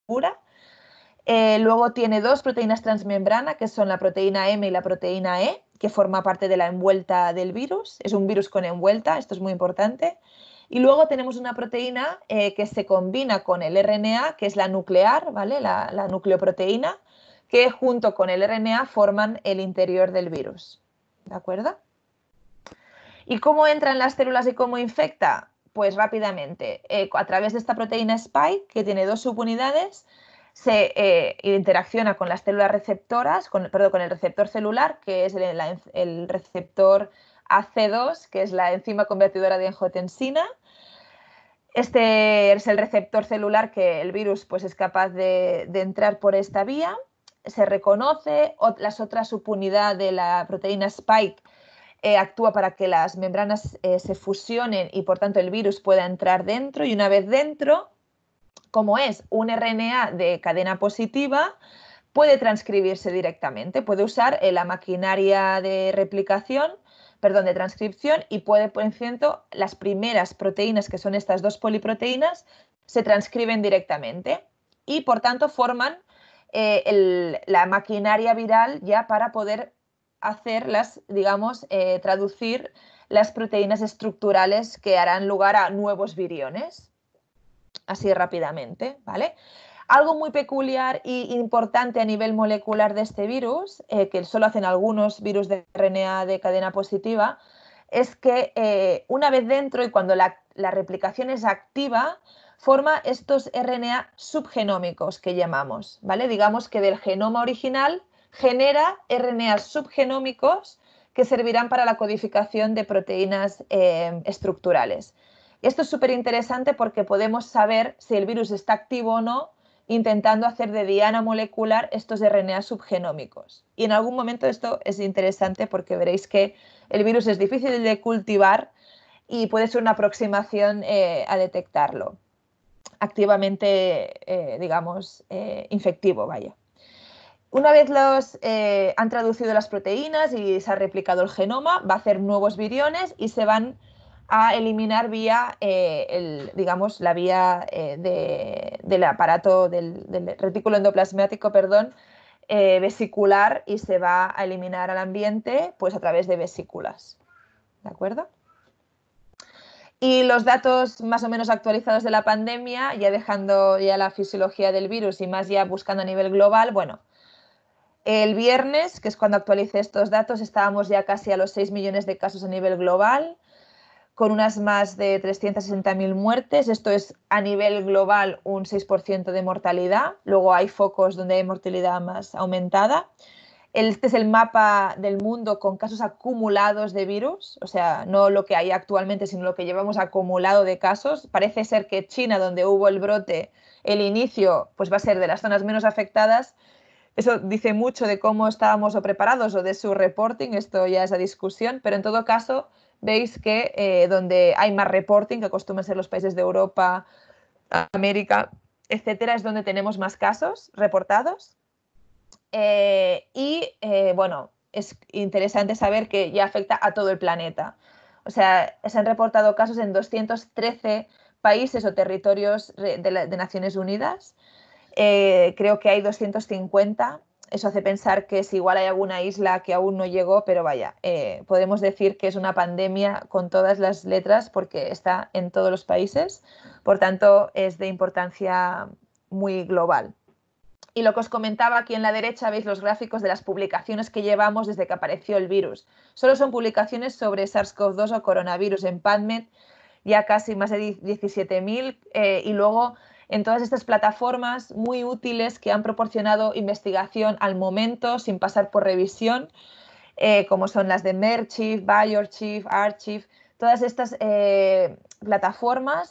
Luego tiene dos proteínas transmembrana, que son la proteína M y la proteína E, que forma parte de la envuelta del virus. Es un virus con envuelta, esto es muy importante. Y luego tenemos una proteína que se combina con el RNA, que es la nuclear, ¿vale? La nucleoproteína, que junto con el RNA forman el interior del virus. ¿De acuerdo? ¿Y cómo entra en las células y cómo infecta? Pues rápidamente, a través de esta proteína Spike, que tiene dos subunidades, se interacciona con las células receptoras, con el receptor celular, que es el receptor AC2, que es la enzima convertidora de angiotensina. Este es el receptor celular que el virus pues, es capaz de entrar por esta vía. Se reconoce, las otras subunidades de la proteína Spike actúa para que las membranas se fusionen y por tanto el virus pueda entrar dentro, y una vez dentro, como es un RNA de cadena positiva, puede transcribirse directamente, puede usar la maquinaria de replicación, perdón, de transcripción, y puede, por ejemplo, las primeras proteínas, que son estas dos poliproteínas, se transcriben directamente y por tanto forman la maquinaria viral ya para poder hacer digamos, traducir las proteínas estructurales que harán lugar a nuevos viriones, así rápidamente, ¿vale? Algo muy peculiar e importante a nivel molecular de este virus, que solo hacen algunos virus de RNA de cadena positiva, es que una vez dentro y cuando la replicación es activa, forma estos RNA subgenómicos que llamamos, ¿vale? Digamos que del genoma original genera RNA subgenómicos que servirán para la codificación de proteínas estructurales. Esto es súper interesante porque podemos saber si el virus está activo o no intentando hacer de diana molecular estos RNA subgenómicos. Y en algún momento esto es interesante porque veréis que el virus es difícil de cultivar y puede ser una aproximación a detectarlo activamente, digamos, infectivo, vaya. Una vez han traducido las proteínas y se ha replicado el genoma, va a hacer nuevos viriones y se van a eliminar vía, digamos, la vía del aparato, del retículo endoplasmático, perdón, vesicular, y se va a eliminar al ambiente pues a través de vesículas. ¿De acuerdo? Y los datos más o menos actualizados de la pandemia, ya dejando ya la fisiología del virus y más ya buscando a nivel global, bueno, el viernes, que es cuando actualicé estos datos, estábamos ya casi a los 6 millones de casos a nivel global, con unas más de 360.000 muertes. Esto es a nivel global un 6% de mortalidad. Luego hay focos donde hay mortalidad más aumentada. Este es el mapa del mundo con casos acumulados de virus, o sea, no lo que hay actualmente, sino lo que llevamos acumulado de casos. Parece ser que China, donde hubo el brote, el inicio, pues va a ser de las zonas menos afectadas. Eso dice mucho de cómo estábamos o preparados o de su reporting, esto ya es a discusión, pero en todo caso veis que donde hay más reporting, que acostumbran ser los países de Europa, América, etcétera, es donde tenemos más casos reportados. Bueno, es interesante saber que ya afecta a todo el planeta. O sea, se han reportado casos en 213 países o territorios de Naciones Unidas. Creo que hay 250. Eso hace pensar que si igual hay alguna isla que aún no llegó, pero vaya, podemos decir que es una pandemia con todas las letras porque está en todos los países. Por tanto, es de importancia muy global. Y lo que os comentaba aquí en la derecha, veis los gráficos de las publicaciones que llevamos desde que apareció el virus. Solo son publicaciones sobre SARS-CoV-2 o coronavirus en PubMed, ya casi más de 17.000, y luego en todas estas plataformas muy útiles que han proporcionado investigación al momento sin pasar por revisión, como son las de Merchief, BioArchive, Archive. Todas estas plataformas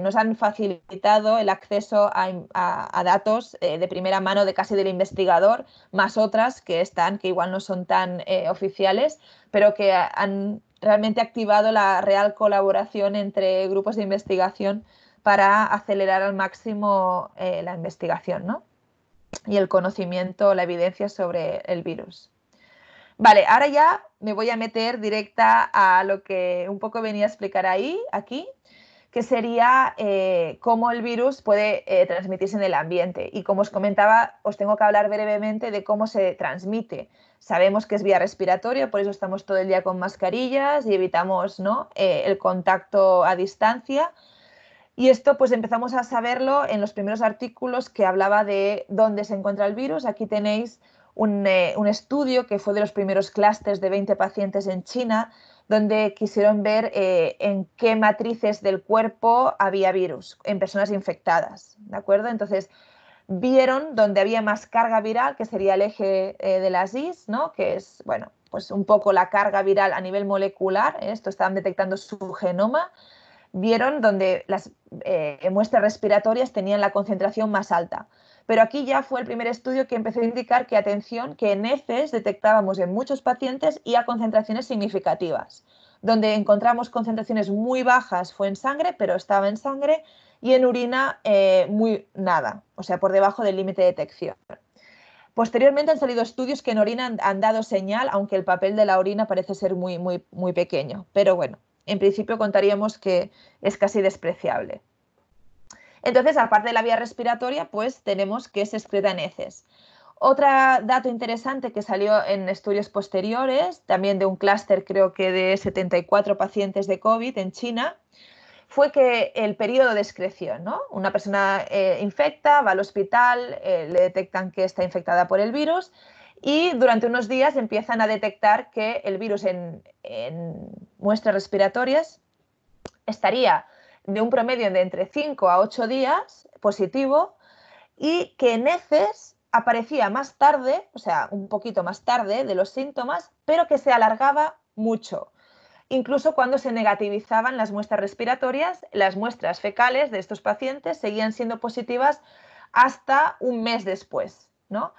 nos han facilitado el acceso a datos de primera mano de casi del investigador, más otras que igual no son tan oficiales, pero que han realmente activado la real colaboración entre grupos de investigación para acelerar al máximo la investigación, ¿no? Y el conocimiento, la evidencia sobre el virus. Vale, ahora ya me voy a meter directa a lo que un poco venía a explicar aquí, que sería cómo el virus puede transmitirse en el ambiente. Y como os comentaba, os tengo que hablar brevemente de cómo se transmite. Sabemos que es vía respiratoria, por eso estamos todo el día con mascarillas y evitamos, ¿no?, el contacto a distancia. Y esto pues empezamos a saberlo en los primeros artículos que hablaba de dónde se encuentra el virus. Aquí tenéis un estudio que fue de los primeros clústeres de 20 pacientes en China, donde quisieron ver en qué matrices del cuerpo había virus en personas infectadas, ¿de acuerdo? Entonces, vieron donde había más carga viral, que sería el eje de las Is, ¿no?, que es, bueno, pues un poco la carga viral a nivel molecular, esto estaban detectando su genoma, vieron donde las muestras respiratorias tenían la concentración más alta. Pero aquí ya fue el primer estudio que empezó a indicar que, atención, que en heces detectábamos en muchos pacientes y a concentraciones significativas. Donde encontramos concentraciones muy bajas fue en sangre, pero estaba en sangre, y en orina muy nada, o sea, por debajo del límite de detección. Posteriormente han salido estudios que en orina han dado señal, aunque el papel de la orina parece ser muy pequeño. Pero bueno, en principio contaríamos que es casi despreciable. Entonces, aparte de la vía respiratoria, pues tenemos que se excreta en heces. Otro dato interesante que salió en estudios posteriores, también de un clúster creo que de 74 pacientes de COVID en China, fue que el periodo de excreción, ¿no? Una persona infecta, va al hospital, le detectan que está infectada por el virus y durante unos días empiezan a detectar que el virus en muestras respiratorias estaría de un promedio de entre 5 a 8 días positivo y que en heces aparecía más tarde, o sea, un poquito más tarde de los síntomas, pero que se alargaba mucho. Incluso cuando se negativizaban las muestras respiratorias, las muestras fecales de estos pacientes seguían siendo positivas hasta un mes después, ¿no?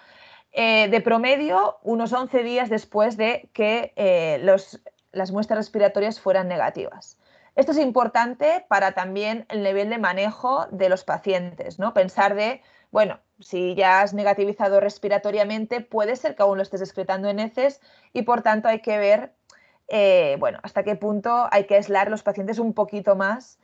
De promedio, unos 11 días después de que las muestras respiratorias fueran negativas. Esto es importante para también el nivel de manejo de los pacientes, ¿no? Pensar de, bueno, si ya has negativizado respiratoriamente, puede ser que aún lo estés excretando en heces y por tanto hay que ver, bueno, hasta qué punto hay que aislar a los pacientes un poquito más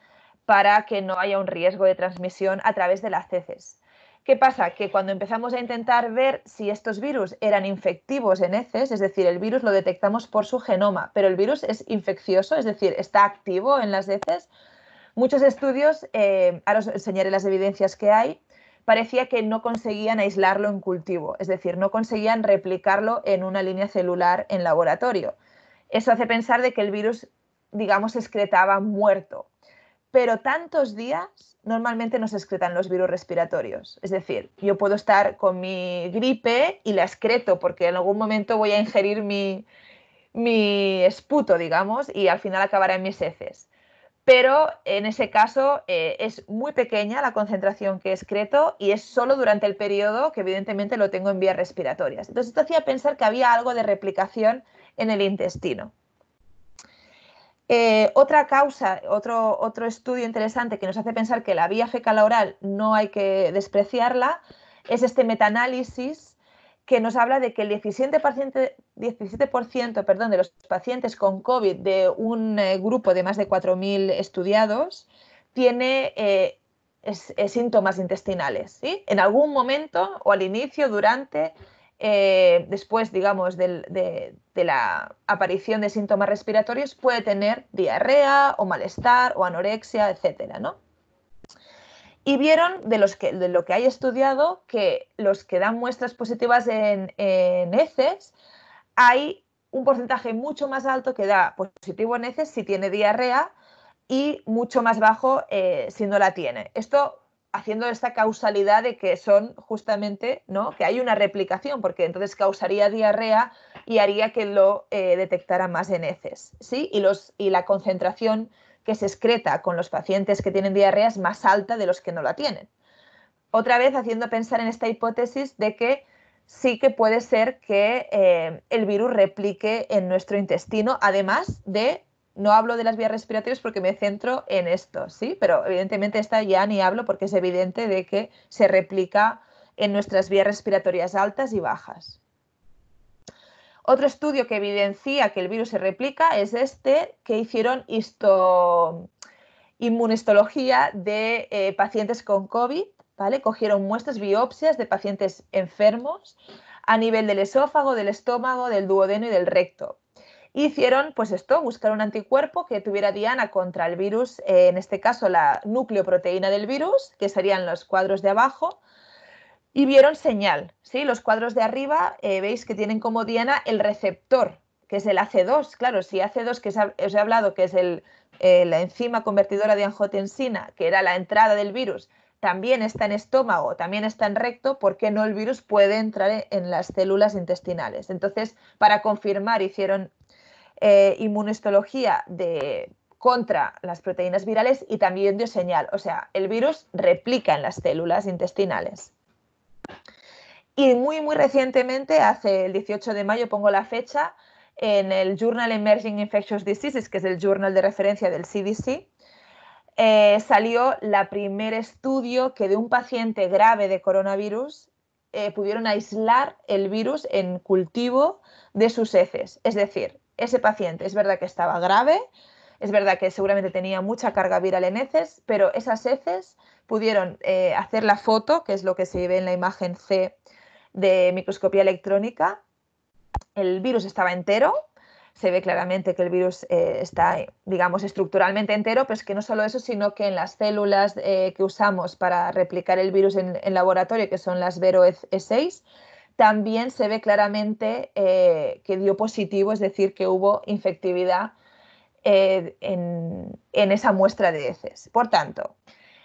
para que no haya un riesgo de transmisión a través de las heces. ¿Qué pasa? Que cuando empezamos a intentar ver si estos virus eran infectivos en heces, es decir, el virus lo detectamos por su genoma, pero el virus es infeccioso, es decir, está activo en las heces, muchos estudios, ahora os enseñaré las evidencias que hay, parecía que no conseguían aislarlo en cultivo, es decir, no conseguían replicarlo en una línea celular en laboratorio. Eso hace pensar de que el virus, digamos, se excretaba muerto. Pero tantos días normalmente no se excretan los virus respiratorios. Es decir, yo puedo estar con mi gripe y la excreto porque en algún momento voy a ingerir mi esputo, digamos, y al final acabará en mis heces. Pero en ese caso es muy pequeña la concentración que excreto y es solo durante el periodo que evidentemente lo tengo en vías respiratorias. Entonces esto hacía pensar que había algo de replicación en el intestino. Otra causa, otro estudio interesante que nos hace pensar que la vía fecal-oral no hay que despreciarla, es este metaanálisis que nos habla de que el 17%, perdón, de los pacientes con COVID de un grupo de más de 4.000 estudiados tiene síntomas intestinales, ¿sí? En algún momento o al inicio, durante, después, digamos, de la aparición de síntomas respiratorios, puede tener diarrea o malestar o anorexia, etcétera, ¿no? Y vieron de lo que hay estudiado que los que dan muestras positivas en heces, hay un porcentaje mucho más alto que da positivo en heces si tiene diarrea y mucho más bajo si no la tiene. Esto haciendo esta causalidad de que son justamente, ¿no?, que hay una replicación, porque entonces causaría diarrea y haría que lo detectara más en heces, ¿sí? Y la concentración que se excreta con los pacientes que tienen diarrea es más alta de los que no la tienen. Otra vez haciendo pensar en esta hipótesis de que sí que puede ser que el virus replique en nuestro intestino, además de, no hablo de las vías respiratorias porque me centro en esto, ¿sí? Pero evidentemente esta ya ni hablo porque es evidente de que se replica en nuestras vías respiratorias altas y bajas. Otro estudio que evidencia que el virus se replica es este que hicieron inmunostología de pacientes con COVID, ¿vale? Cogieron muestras, biopsias de pacientes enfermos a nivel del esófago, del estómago, del duodeno y del recto. Hicieron, pues esto, buscar un anticuerpo que tuviera diana contra el virus, en este caso la nucleoproteína del virus, que serían los cuadros de abajo, y vieron señal, ¿sí? Los cuadros de arriba veis que tienen como diana el receptor, que es el AC2. Claro, si AC2, que os he hablado que es la enzima convertidora de angiotensina, que era la entrada del virus, también está en estómago, también está en recto, ¿por qué no el virus puede entrar en las células intestinales? Entonces, para confirmar, hicieron inmunostología contra las proteínas virales y también dio señal. O sea, el virus replica en las células intestinales. Y muy recientemente, hace el 18 de mayo, pongo la fecha, en el Journal Emerging Infectious Diseases, que es el journal de referencia del CDC, salió el primer estudio que de un paciente grave de coronavirus pudieron aislar el virus en cultivo de sus heces. Es decir, ese paciente es verdad que estaba grave, es verdad que seguramente tenía mucha carga viral en heces, pero esas heces pudieron hacer la foto, que es lo que se ve en la imagen C de microscopía electrónica. El virus estaba entero, se ve claramente que el virus está, digamos, estructuralmente entero, pero es que no solo eso, sino que en las células que usamos para replicar el virus en laboratorio, que son las Vero E6, también se ve claramente que dio positivo, es decir, que hubo infectividad en esa muestra de heces. Por tanto,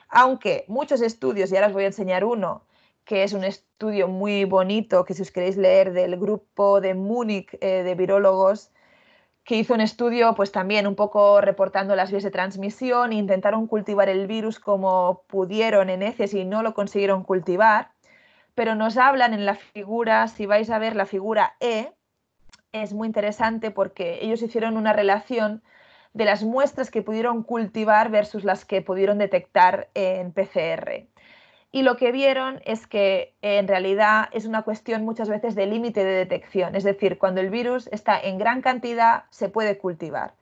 aunque muchos estudios, y ahora os voy a enseñar uno, que es un estudio muy bonito, que si os queréis leer, del grupo de Múnich de virólogos, que hizo un estudio pues también un poco reportando las vías de transmisión, intentaron cultivar el virus como pudieron en heces y no lo consiguieron cultivar, pero nos hablan en la figura, si vais a ver la figura E, es muy interesante porque ellos hicieron una relación de las muestras que pudieron cultivar versus las que pudieron detectar en PCR. Y lo que vieron es que en realidad es una cuestión muchas veces de límite de detección, es decir, cuando el virus está en gran cantidad se puede cultivar.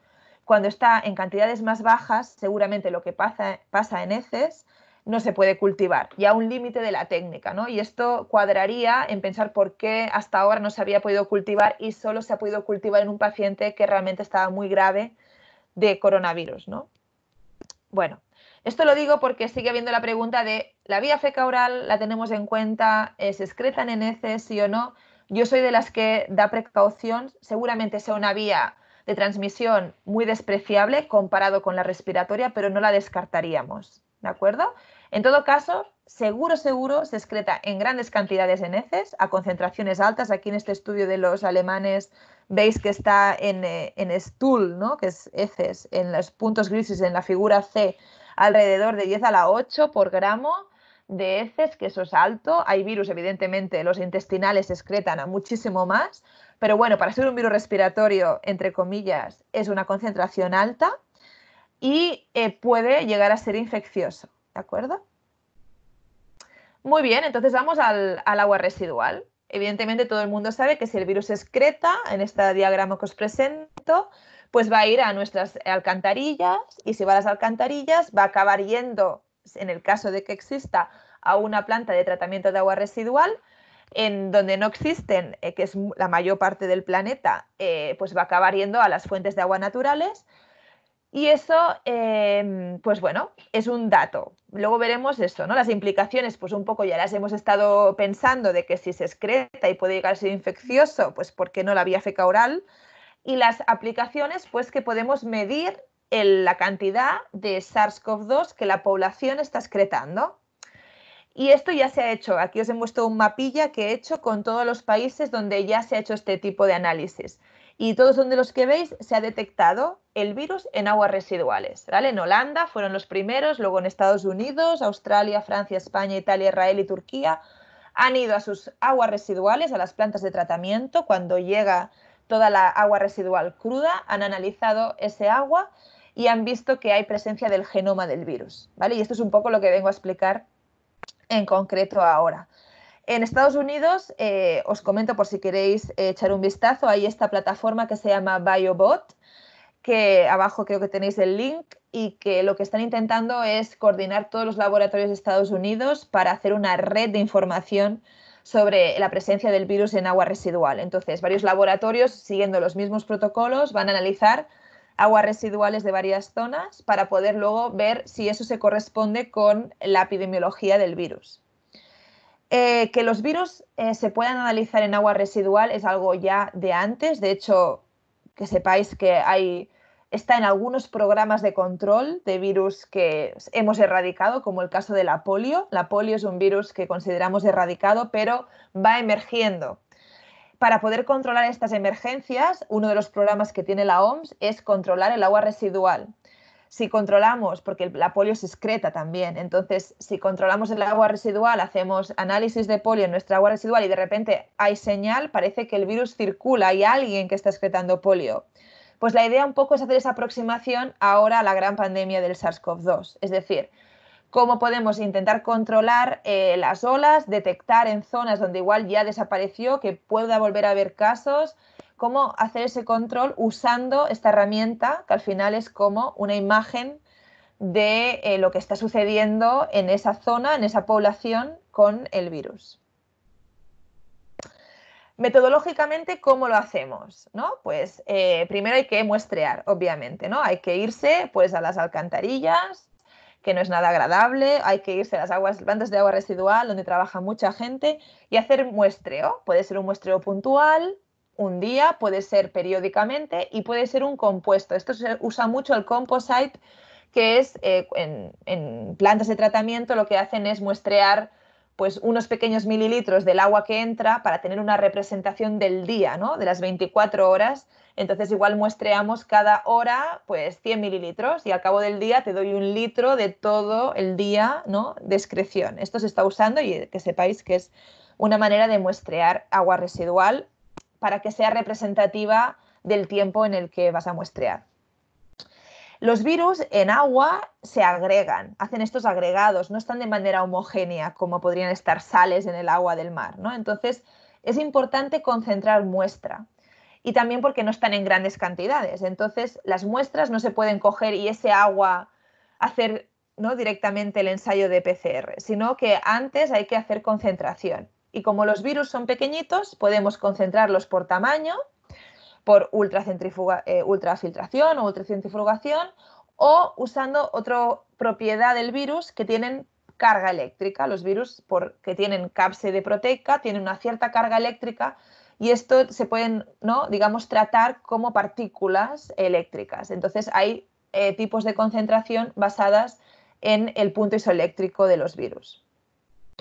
Cuando está en cantidades más bajas, seguramente lo que pasa en heces no se puede cultivar, y a un límite de la técnica, ¿no? Y esto cuadraría en pensar por qué hasta ahora no se había podido cultivar y solo se ha podido cultivar en un paciente que realmente estaba muy grave de coronavirus, ¿no? Bueno, esto lo digo porque sigue habiendo la pregunta de ¿la vía fecal la tenemos en cuenta? ¿Se excretan en heces, sí o no? Yo soy de las que da precaución, seguramente sea una vía de transmisión muy despreciable comparado con la respiratoria, pero no la descartaríamos, ¿de acuerdo? En todo caso, seguro se excreta en grandes cantidades en heces, a concentraciones altas. Aquí en este estudio de los alemanes veis que está en stool, ¿no? Que es heces, en los puntos grises en la figura C, alrededor de 10 a la 8 por gramo de heces, que eso es alto. Hay virus, evidentemente, los intestinales se excretan a muchísimo más, pero bueno, para ser un virus respiratorio, entre comillas, es una concentración alta y puede llegar a ser infeccioso, ¿de acuerdo? Muy bien, entonces vamos al agua residual. Evidentemente todo el mundo sabe que si el virus se excreta, en este diagrama que os presento, pues va a ir a nuestras alcantarillas, y si va a las alcantarillas va a acabar yendo, en el caso de que exista, a una planta de tratamiento de agua residual. En donde no existen, que es la mayor parte del planeta, pues va a acabar yendo a las fuentes de agua naturales. Y eso, pues bueno, es un dato. Luego veremos esto, ¿no? Las implicaciones, pues un poco ya las hemos estado pensando, de que si se excreta y puede llegar a ser infeccioso, pues ¿por qué no la vía fecal-oral? Y las aplicaciones, pues que podemos medir la cantidad de SARS-CoV-2 que la población está excretando. Y esto ya se ha hecho. Aquí os he puesto un mapilla que he hecho con todos los países donde ya se ha hecho este tipo de análisis. Y todos donde los que veis se ha detectado el virus en aguas residuales, ¿vale? En Holanda fueron los primeros, luego en Estados Unidos, Australia, Francia, España, Italia, Israel y Turquía han ido a sus aguas residuales, a las plantas de tratamiento. Cuando llega toda la agua residual cruda, han analizado ese agua y han visto que hay presencia del genoma del virus, ¿vale? Y esto es un poco lo que vengo a explicar en concreto ahora. En Estados Unidos, os comento por si queréis echar un vistazo, hay esta plataforma que se llama BioBot, que abajo creo que tenéis el link, y que lo que están intentando es coordinar todos los laboratorios de Estados Unidos para hacer una red de información sobre la presencia del virus en agua residual. Entonces, varios laboratorios, siguiendo los mismos protocolos, van a analizar aguas residuales de varias zonas para poder luego ver si eso se corresponde con la epidemiología del virus. Que los virus se puedan analizar en agua residual es algo ya de antes. De hecho, que sepáis que está en algunos programas de control de virus que hemos erradicado, como el caso de la polio. La polio es un virus que consideramos erradicado, pero va emergiendo. Para poder controlar estas emergencias, uno de los programas que tiene la OMS es controlar el agua residual. Si controlamos, porque la polio se excreta también, entonces si controlamos el agua residual, hacemos análisis de polio en nuestra agua residual y de repente hay señal, parece que el virus circula, hay alguien que está excretando polio. Pues la idea un poco es hacer esa aproximación ahora a la gran pandemia del SARS-CoV-2, es decir, cómo podemos intentar controlar las olas, detectar en zonas donde igual ya desapareció, que pueda volver a haber casos, cómo hacer ese control usando esta herramienta, que al final es como una imagen de lo que está sucediendo en esa zona, en esa población con el virus. Metodológicamente, ¿cómo lo hacemos? ¿No? Pues primero hay que muestrear, obviamente, ¿no? Hay que irse pues, a las alcantarillas, que no es nada agradable, hay que irse a las plantas de agua residual donde trabaja mucha gente y hacer muestreo. Puede ser un muestreo puntual, un día, puede ser periódicamente y puede ser un compuesto. Esto se usa mucho el composite, que es en plantas de tratamiento lo que hacen es muestrear pues unos pequeños mililitros del agua que entra para tener una representación del día, ¿no? De las 24 horas. Entonces igual muestreamos cada hora pues 100 mililitros y al cabo del día te doy 1 litro de todo el día, ¿no? De excreción. Esto se está usando y que sepáis que es una manera de muestrear agua residual para que sea representativa del tiempo en el que vas a muestrear. Los virus en agua se agregan, hacen estos agregados, no están de manera homogénea como podrían estar sales en el agua del mar, ¿no? Entonces es importante concentrar muestra y también porque no están en grandes cantidades. Entonces las muestras no se pueden coger y ese agua hacer, ¿no? directamente el ensayo de PCR, sino que antes hay que hacer concentración. Y como los virus son pequeñitos, podemos concentrarlos por tamaño, por ultrafiltración o ultracentrifugación, o usando otra propiedad del virus que tienen carga eléctrica. Los virus, porque tienen cápside proteica, tienen una cierta carga eléctrica y esto se pueden, ¿no? digamos, tratar como partículas eléctricas. Entonces hay tipos de concentración basadas en el punto isoeléctrico de los virus.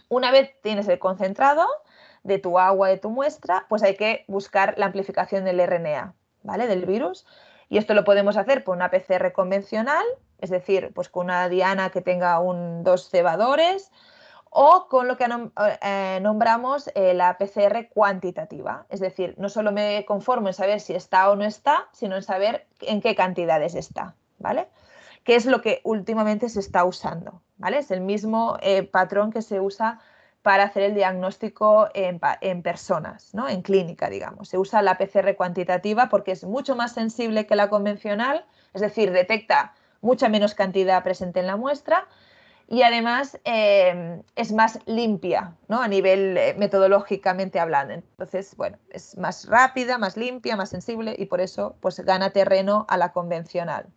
Una vez tienes el concentrado de tu agua, de tu muestra, pues hay que buscar la amplificación del RNA, ¿vale? Del virus. Y esto lo podemos hacer por una PCR convencional, es decir, pues con una diana que tenga 2 cebadores, o con lo que nombramos la PCR cuantitativa. Es decir, no solo me conformo en saber si está o no está, sino en saber en qué cantidades está, ¿vale? Que es lo que últimamente se está usando, ¿vale? Es el mismo patrón que se usa para hacer el diagnóstico en personas, ¿no? En clínica, digamos. Se usa la PCR cuantitativa porque es mucho más sensible que la convencional, es decir, detecta mucha menos cantidad presente en la muestra y además es más limpia, ¿no? A nivel metodológicamente hablando. Entonces, bueno, es más rápida, más limpia, más sensible y por eso pues, gana terreno a la convencional.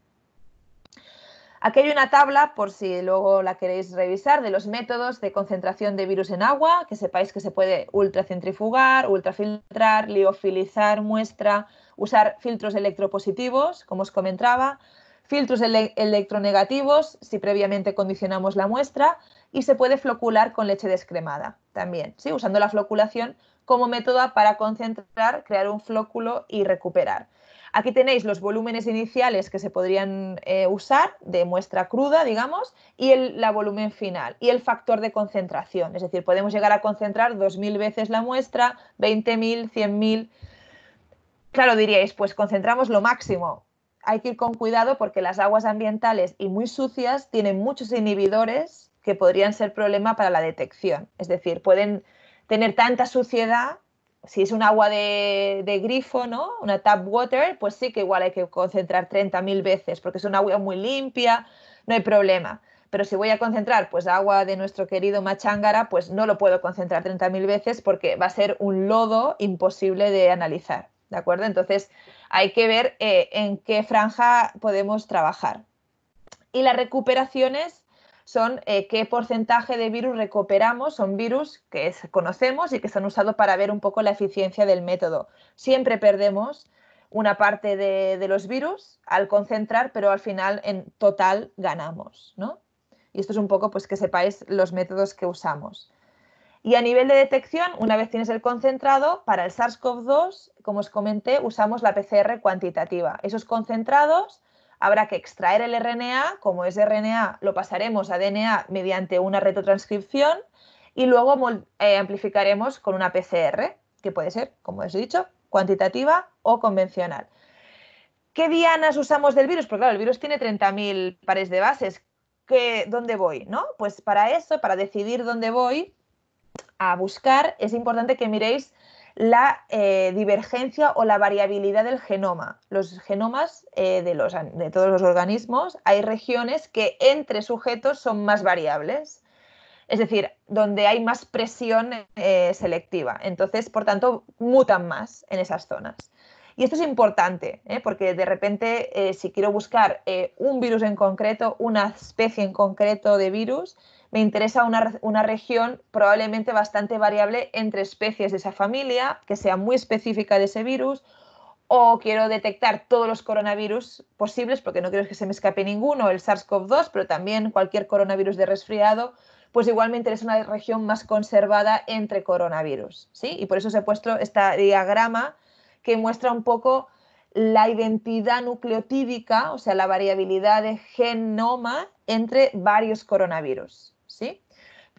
Aquí hay una tabla, por si luego la queréis revisar, de los métodos de concentración de virus en agua, que sepáis que se puede ultracentrifugar, ultrafiltrar, liofilizar muestra, usar filtros electropositivos, como os comentaba, filtros electronegativos, si previamente condicionamos la muestra, y se puede flocular con leche descremada también, ¿sí? Usando la floculación como método para concentrar, crear un flóculo y recuperar. Aquí tenéis los volúmenes iniciales que se podrían usar de muestra cruda, digamos, y la volumen final y el factor de concentración. Es decir, podemos llegar a concentrar 2000 veces la muestra, 20.000, 100.000. Claro, diríais, pues concentramos lo máximo. Hay que ir con cuidado porque las aguas ambientales y muy sucias tienen muchos inhibidores que podrían ser problema para la detección. Es decir, pueden tener tanta suciedad si es un agua de grifo, ¿no? Una tap water, pues sí que igual hay que concentrar 30.000 veces, porque es un agua muy limpia, no hay problema. Pero si voy a concentrar pues agua de nuestro querido Machángara, pues no lo puedo concentrar 30.000 veces porque va a ser un lodo imposible de analizar, ¿de acuerdo? Entonces hay que ver en qué franja podemos trabajar. Y las recuperaciones son qué porcentaje de virus recuperamos, son virus que conocemos y que se han usado para ver un poco la eficiencia del método. Siempre perdemos una parte de los virus al concentrar, pero al final en total ganamos, ¿no? Y esto es un poco pues que sepáis los métodos que usamos. Y a nivel de detección, una vez tienes el concentrado, para el SARS-CoV-2, como os comenté, usamos la PCR cuantitativa. Esos concentrados habrá que extraer el RNA, como es RNA, lo pasaremos a DNA mediante una retrotranscripción y luego amplificaremos con una PCR, que puede ser, como os he dicho, cuantitativa o convencional. ¿Qué dianas usamos del virus? Porque claro, el virus tiene 30.000 pares de bases. ¿Dónde voy? ¿No? Pues para eso, para decidir dónde voy a buscar, es importante que miréis la divergencia o la variabilidad del genoma. Los genomas de todos los organismos, hay regiones que entre sujetos son más variables, es decir, donde hay más presión selectiva. Entonces, por tanto, mutan más en esas zonas. Y esto es importante, porque de repente, si quiero buscar un virus en concreto, una especie en concreto de virus, me interesa una región probablemente bastante variable entre especies de esa familia, que sea muy específica de ese virus, o quiero detectar todos los coronavirus posibles, porque no quiero que se me escape ninguno, el SARS-CoV-2, pero también cualquier coronavirus de resfriado, pues igual me interesa una región más conservada entre coronavirus, ¿sí? Y por eso os he puesto este diagrama que muestra un poco la identidad nucleotídica, o sea, la variabilidad de genoma entre varios coronavirus, ¿sí?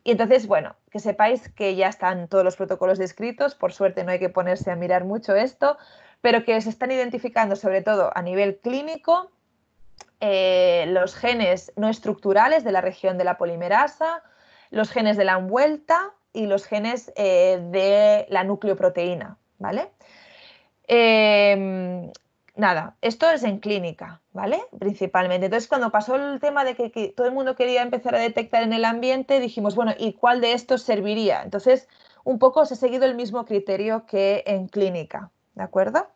Y entonces, bueno, que sepáis que ya están todos los protocolos descritos, por suerte no hay que ponerse a mirar mucho esto, pero que se están identificando sobre todo a nivel clínico los genes no estructurales de la región de la polimerasa, los genes de la envuelta y los genes de la nucleoproteína, ¿vale? Nada, esto es en clínica, ¿vale? Principalmente. Entonces, cuando pasó el tema de que todo el mundo quería empezar a detectar en el ambiente, dijimos, bueno, ¿y cuál de estos serviría? Entonces, un poco se ha seguido el mismo criterio que en clínica, ¿de acuerdo?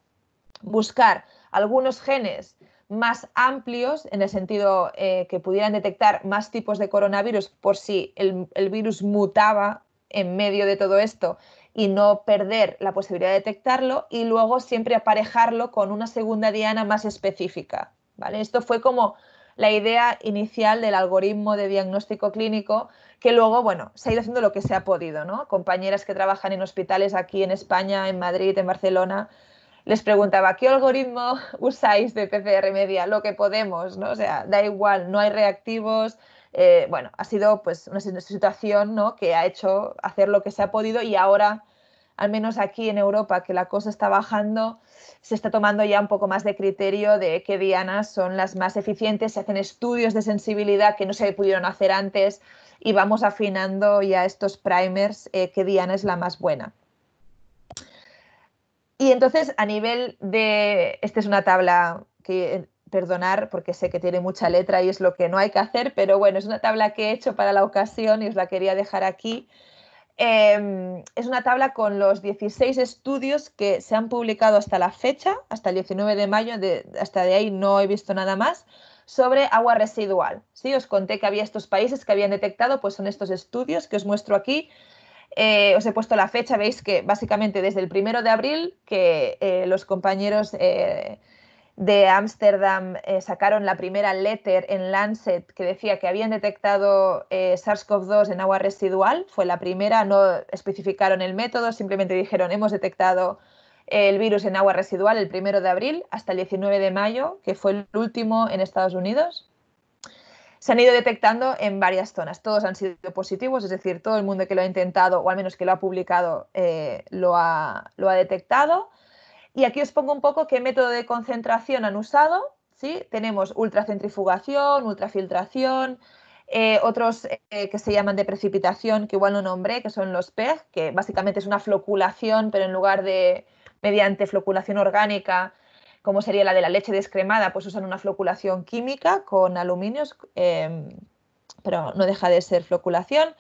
Buscar algunos genes más amplios, en el sentido que pudieran detectar más tipos de coronavirus por si el virus mutaba en medio de todo esto y no perder la posibilidad de detectarlo, y luego siempre aparejarlo con una segunda diana más específica, ¿vale? Esto fue como la idea inicial del algoritmo de diagnóstico clínico, que luego, bueno, se ha ido haciendo lo que se ha podido, ¿no? Compañeras que trabajan en hospitales aquí en España, en Madrid, en Barcelona, les preguntaba, ¿qué algoritmo usáis de PCR media? Lo que podemos, ¿no? O sea, da igual, no hay reactivos. Bueno, ha sido pues una situación, ¿no?, que ha hecho hacer lo que se ha podido, y ahora, al menos aquí en Europa, que la cosa está bajando, se está tomando ya un poco más de criterio de qué dianas son las más eficientes, se hacen estudios de sensibilidad que no se pudieron hacer antes y vamos afinando ya estos primers, qué diana es la más buena. Y entonces, a nivel de... Esta es una tabla que, perdonar, porque sé que tiene mucha letra y es lo que no hay que hacer, pero bueno, es una tabla que he hecho para la ocasión y os la quería dejar aquí. Es una tabla con los 16 estudios que se han publicado hasta la fecha, hasta el 19 de mayo, hasta de ahí no he visto nada más, sobre agua residual. ¿Sí? Os conté que había estos países que habían detectado, pues son estos estudios que os muestro aquí. Os he puesto la fecha, veis que básicamente desde el 1 de abril que los compañeros de Ámsterdam sacaron la primera letter en Lancet que decía que habían detectado SARS-CoV-2 en agua residual, fue la primera, no especificaron el método, simplemente dijeron hemos detectado el virus en agua residual el 1 de abril hasta el 19 de mayo, que fue el último en Estados Unidos. Se han ido detectando en varias zonas, todos han sido positivos, es decir, todo el mundo que lo ha intentado, o al menos que lo ha publicado, lo ha detectado. Y aquí os pongo un poco qué método de concentración han usado, ¿sí? Tenemos ultracentrifugación, ultrafiltración, Otros que se llaman de precipitación, que igual no nombré, que son los PEG, que básicamente es una floculación, pero en lugar de mediante floculación orgánica, como sería la de la leche descremada, pues usan una floculación química con aluminios, pero no deja de ser floculación.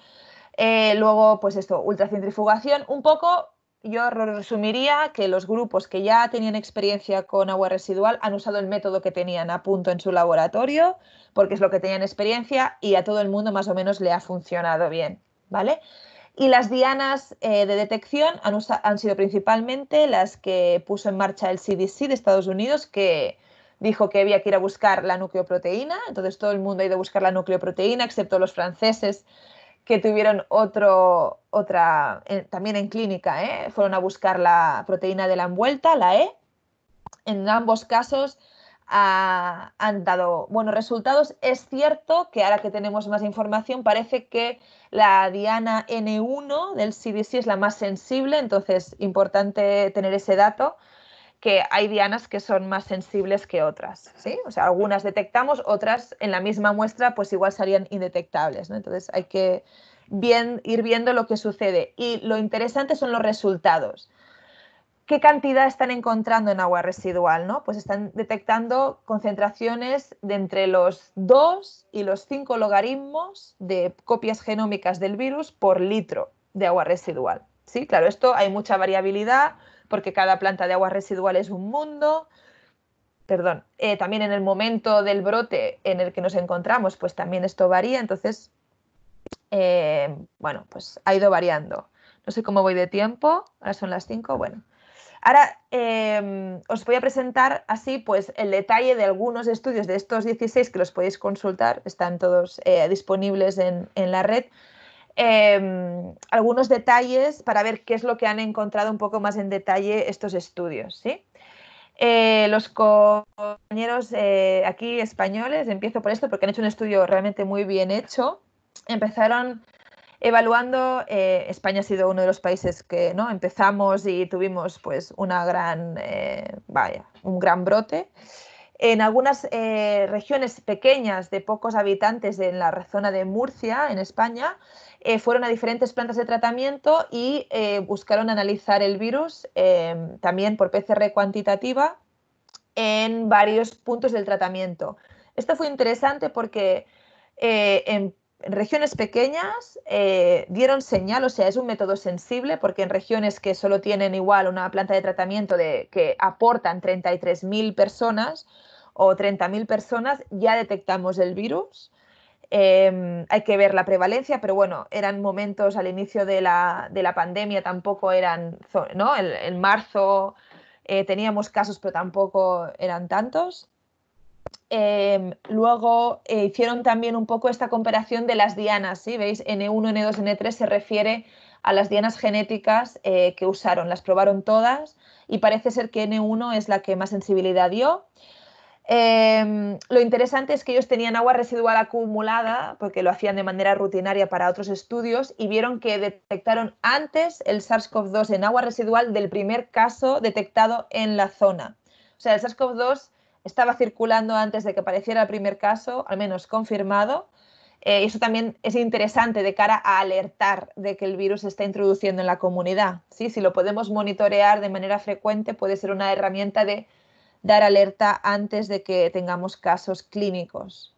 Luego, pues esto, ultracentrifugación. Un poco, yo resumiría que los grupos que ya tenían experiencia con agua residual han usado el método que tenían a punto en su laboratorio, porque es lo que tenían experiencia y a todo el mundo más o menos le ha funcionado bien, ¿vale? Y las dianas de detección han sido principalmente las que puso en marcha el CDC de Estados Unidos, que dijo que había que ir a buscar la nucleoproteína. Entonces todo el mundo ha ido a buscar la nucleoproteína, excepto los franceses, que tuvieron también en clínica, fueron a buscar la proteína de la envuelta, la E. En ambos casos han dado buenos resultados. Es cierto que ahora que tenemos más información, parece que la diana N1 del CDC es la más sensible, entonces importante tener ese dato, que hay dianas que son más sensibles que otras, ¿sí? O sea, algunas detectamos, otras en la misma muestra pues igual serían indetectables, ¿no? Entonces hay que ir viendo lo que sucede. Y lo interesante son los resultados. ¿Qué cantidad están encontrando en agua residual, ¿no? Pues están detectando concentraciones de entre los 2 y los 5 logaritmos de copias genómicas del virus por litro de agua residual. Sí, claro, esto hay mucha variabilidad porque cada planta de agua residual es un mundo. Perdón, también en el momento del brote en el que nos encontramos, pues también esto varía. Entonces, bueno, pues ha ido variando. No sé cómo voy de tiempo, ahora son las 5, bueno. Ahora os voy a presentar así pues el detalle de algunos estudios de estos 16 que los podéis consultar, están todos disponibles en la red. Algunos detalles para ver qué es lo que han encontrado un poco más en detalle estos estudios, ¿sí? Los compañeros aquí españoles, empiezo por esto porque han hecho un estudio realmente muy bien hecho. Empezaron evaluando, España ha sido uno de los países que, ¿no?, empezamos y tuvimos pues un gran brote. En algunas regiones pequeñas de pocos habitantes en la zona de Murcia, en España, fueron a diferentes plantas de tratamiento y buscaron analizar el virus también por PCR cuantitativa en varios puntos del tratamiento. Esto fue interesante porque en regiones pequeñas dieron señal, o sea, es un método sensible porque en regiones que solo tienen igual una planta de tratamiento que aportan 33.000 personas o 30.000 personas, ya detectamos el virus. Hay que ver la prevalencia, pero bueno, eran momentos al inicio de la pandemia, tampoco eran, ¿no? En marzo teníamos casos, pero tampoco eran tantos. Luego hicieron también un poco esta comparación de las dianas, ¿sí? ¿Veis? N1, N2, N3 se refiere a las dianas genéticas que usaron, las probaron todas y parece ser que N1 es la que más sensibilidad dio. Lo interesante es que ellos tenían agua residual acumulada, porque lo hacían de manera rutinaria para otros estudios, y vieron que detectaron antes el SARS-CoV-2 en agua residual del primer caso detectado en la zona. O sea, el SARS-CoV-2 estaba circulando antes de que apareciera el primer caso, al menos confirmado. Y eso también es interesante de cara a alertar de que el virus se está introduciendo en la comunidad, ¿sí? Si lo podemos monitorear de manera frecuente, puede ser una herramienta de dar alerta antes de que tengamos casos clínicos.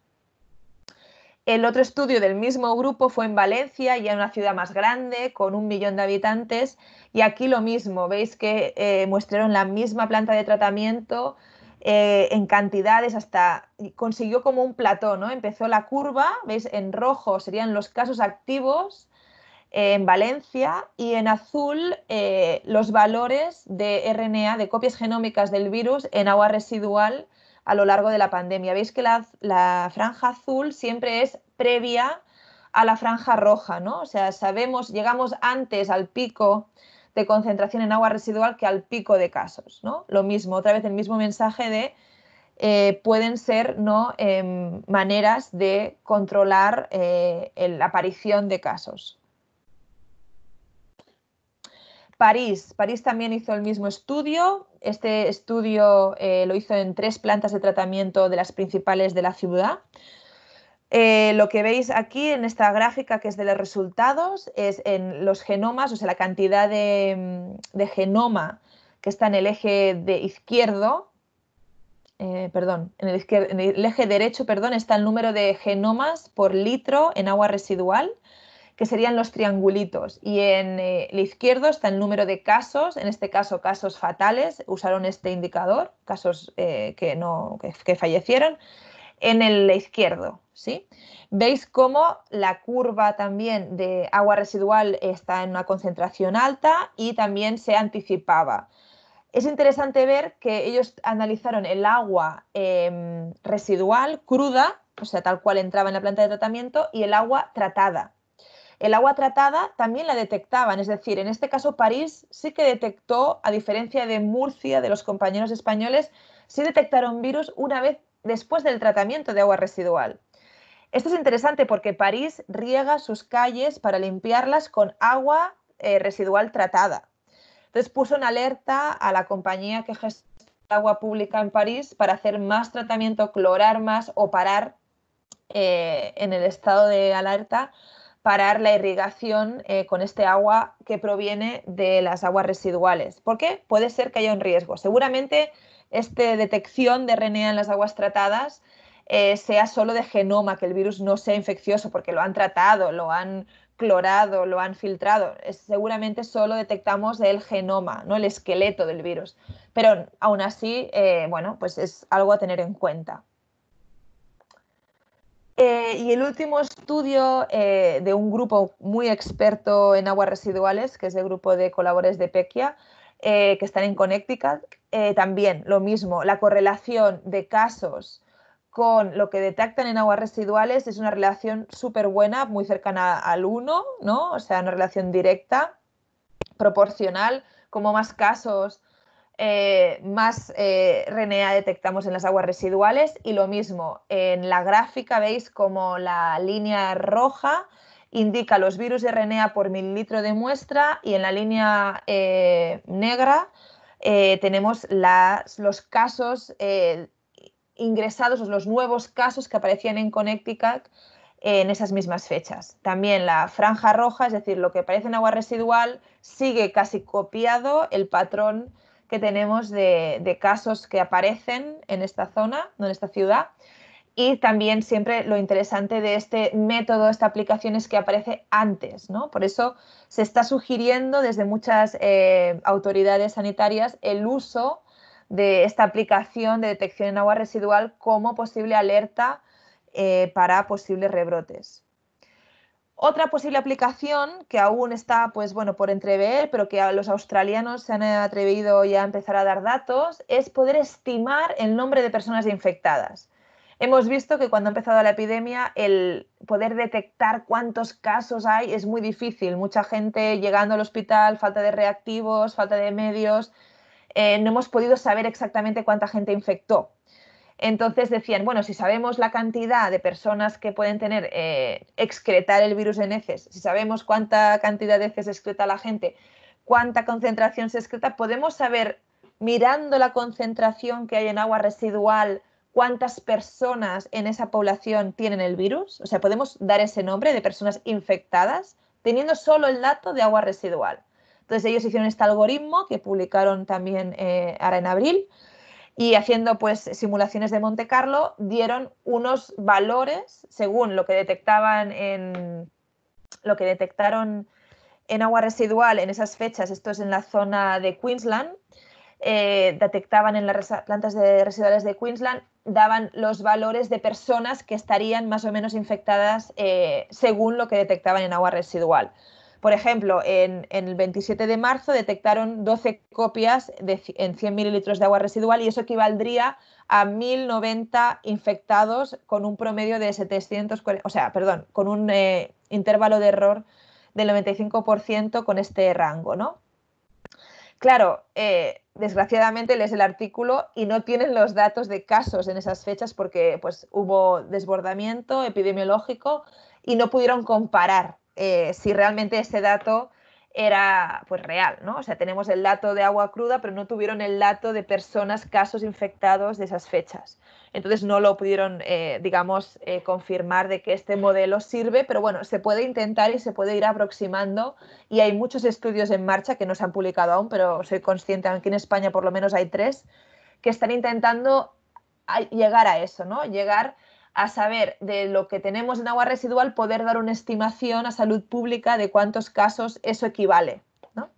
El otro estudio del mismo grupo fue en Valencia, ya en una ciudad más grande, con 1 millón de habitantes, y aquí lo mismo, veis que muestraron la misma planta de tratamiento en cantidades, hasta consiguió como un plató, ¿no? Empezó la curva, veis, en rojo serían los casos activos en Valencia, y en azul los valores de RNA, de copias genómicas del virus en agua residual a lo largo de la pandemia. Veis que la franja azul siempre es previa a la franja roja, ¿no? O sea, llegamos antes al pico de concentración en agua residual que al pico de casos, ¿no? Lo mismo, otra vez el mismo mensaje de pueden ser, ¿no?, maneras de controlar la aparición de casos. París también hizo el mismo estudio. Este estudio lo hizo en 3 plantas de tratamiento de las principales de la ciudad. Lo que veis aquí en esta gráfica, que es de los resultados, es en los genomas, o sea, la cantidad de genoma que está en el eje izquierdo, perdón, en el eje derecho, perdón, está el número de genomas por litro en agua residual, que serían los triangulitos, y en el izquierdo está el número de casos, en este caso casos fatales, usaron este indicador, casos que fallecieron, en el izquierdo, ¿sí? Veis cómo la curva también de agua residual está en una concentración alta y también se anticipaba. Es interesante ver que ellos analizaron el agua residual cruda, o sea, tal cual entraba en la planta de tratamiento, y el agua tratada. El agua tratada también la detectaban, es decir, en este caso París sí que detectó, a diferencia de Murcia, de los compañeros españoles, sí detectaron virus una vez después del tratamiento de agua residual. Esto es interesante porque París riega sus calles para limpiarlas con agua residual tratada. Entonces puso en alerta a la compañía que gestiona agua pública en París para hacer más tratamiento, clorar más o parar en el estado de alerta, parar la irrigación con este agua que proviene de las aguas residuales, porque puede ser que haya un riesgo. Seguramente esta detección de RNA en las aguas tratadas sea solo de genoma, que el virus no sea infeccioso, porque lo han tratado, lo han clorado, lo han filtrado. Seguramente solo detectamos el genoma, ¿no? El esqueleto del virus. Pero aún así, bueno, pues es algo a tener en cuenta. Y el último estudio de un grupo muy experto en aguas residuales, que es el grupo de colaboradores de PECIA, que están en Connecticut, también lo mismo, la correlación de casos con lo que detectan en aguas residuales es una relación súper buena, muy cercana al 1, ¿no? O sea, una relación directa, proporcional, como más casos más RNA detectamos en las aguas residuales, y lo mismo, en la gráfica veis como la línea roja indica los virus de RNA por mililitro de muestra, y en la línea negra tenemos los casos ingresados, los nuevos casos que aparecían en Connecticut en esas mismas fechas. También la franja roja, es decir, lo que aparece en agua residual, sigue casi copiado el patrón que tenemos de casos que aparecen en esta zona, en esta ciudad. Y también siempre lo interesante de este método, esta aplicación, es que aparece antes, ¿no? Por eso se está sugiriendo desde muchas autoridades sanitarias el uso de esta aplicación de detección en agua residual como posible alerta para posibles rebrotes. Otra posible aplicación que aún está, pues bueno, por entrever, pero que a los australianos se han atrevido ya a empezar a dar datos, es poder estimar el nombre de personas infectadas. Hemos visto que cuando ha empezado la epidemia, el poder detectar cuántos casos hay es muy difícil. Mucha gente llegando al hospital, falta de reactivos, falta de medios, no hemos podido saber exactamente cuánta gente infectó. Entonces decían, bueno, si sabemos la cantidad de personas que pueden tener, excretar el virus en heces, si sabemos cuánta cantidad de heces excreta la gente, cuánta concentración se excreta, podemos saber, mirando la concentración que hay en agua residual, cuántas personas en esa población tienen el virus. O sea, podemos dar ese nombre de personas infectadas teniendo solo el dato de agua residual. Entonces ellos hicieron este algoritmo que publicaron también ahora en abril, y haciendo pues simulaciones de Monte Carlo dieron unos valores según lo que detectaban detectaron en agua residual en esas fechas. Esto es en la zona de Queensland. Detectaban en las plantas residuales de Queensland, daban los valores de personas que estarían más o menos infectadas según lo que detectaban en agua residual. Por ejemplo, en el 27 de marzo detectaron 12 copias en 100 mililitros de agua residual, y eso equivaldría a 1.090 infectados con un promedio de 740, o sea, perdón, con un intervalo de error del 95% con este rango, ¿no? Claro, desgraciadamente lees el artículo y no tienen los datos de casos en esas fechas porque pues, hubo desbordamiento epidemiológico y no pudieron comparar si realmente ese dato era pues real, ¿no? O sea, tenemos el dato de agua cruda, pero no tuvieron el dato de personas, casos infectados de esas fechas. Entonces no lo pudieron, digamos, confirmar de que este modelo sirve, pero bueno, se puede intentar y se puede ir aproximando y hay muchos estudios en marcha que no se han publicado aún, pero soy consciente, aquí en España por lo menos hay 3, que están intentando llegar a eso, ¿no? Llegar a saber de lo que tenemos en agua residual, poder dar una estimación a salud pública de cuántos casos eso equivale, ¿no?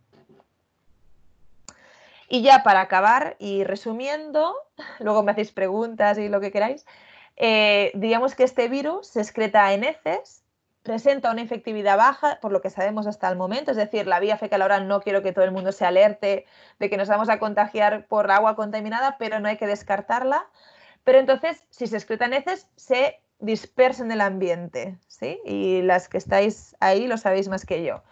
Y ya para acabar y resumiendo, luego me hacéis preguntas y lo que queráis, digamos que este virus se excreta en heces, presenta una infectividad baja, por lo que sabemos hasta el momento, es decir, la vía fecal oral, no quiero que todo el mundo se alerte de que nos vamos a contagiar por agua contaminada, pero no hay que descartarla. Pero entonces, si se excretan heces, se dispersa en el ambiente, ¿sí? Y las que estáis ahí lo sabéis más que yo.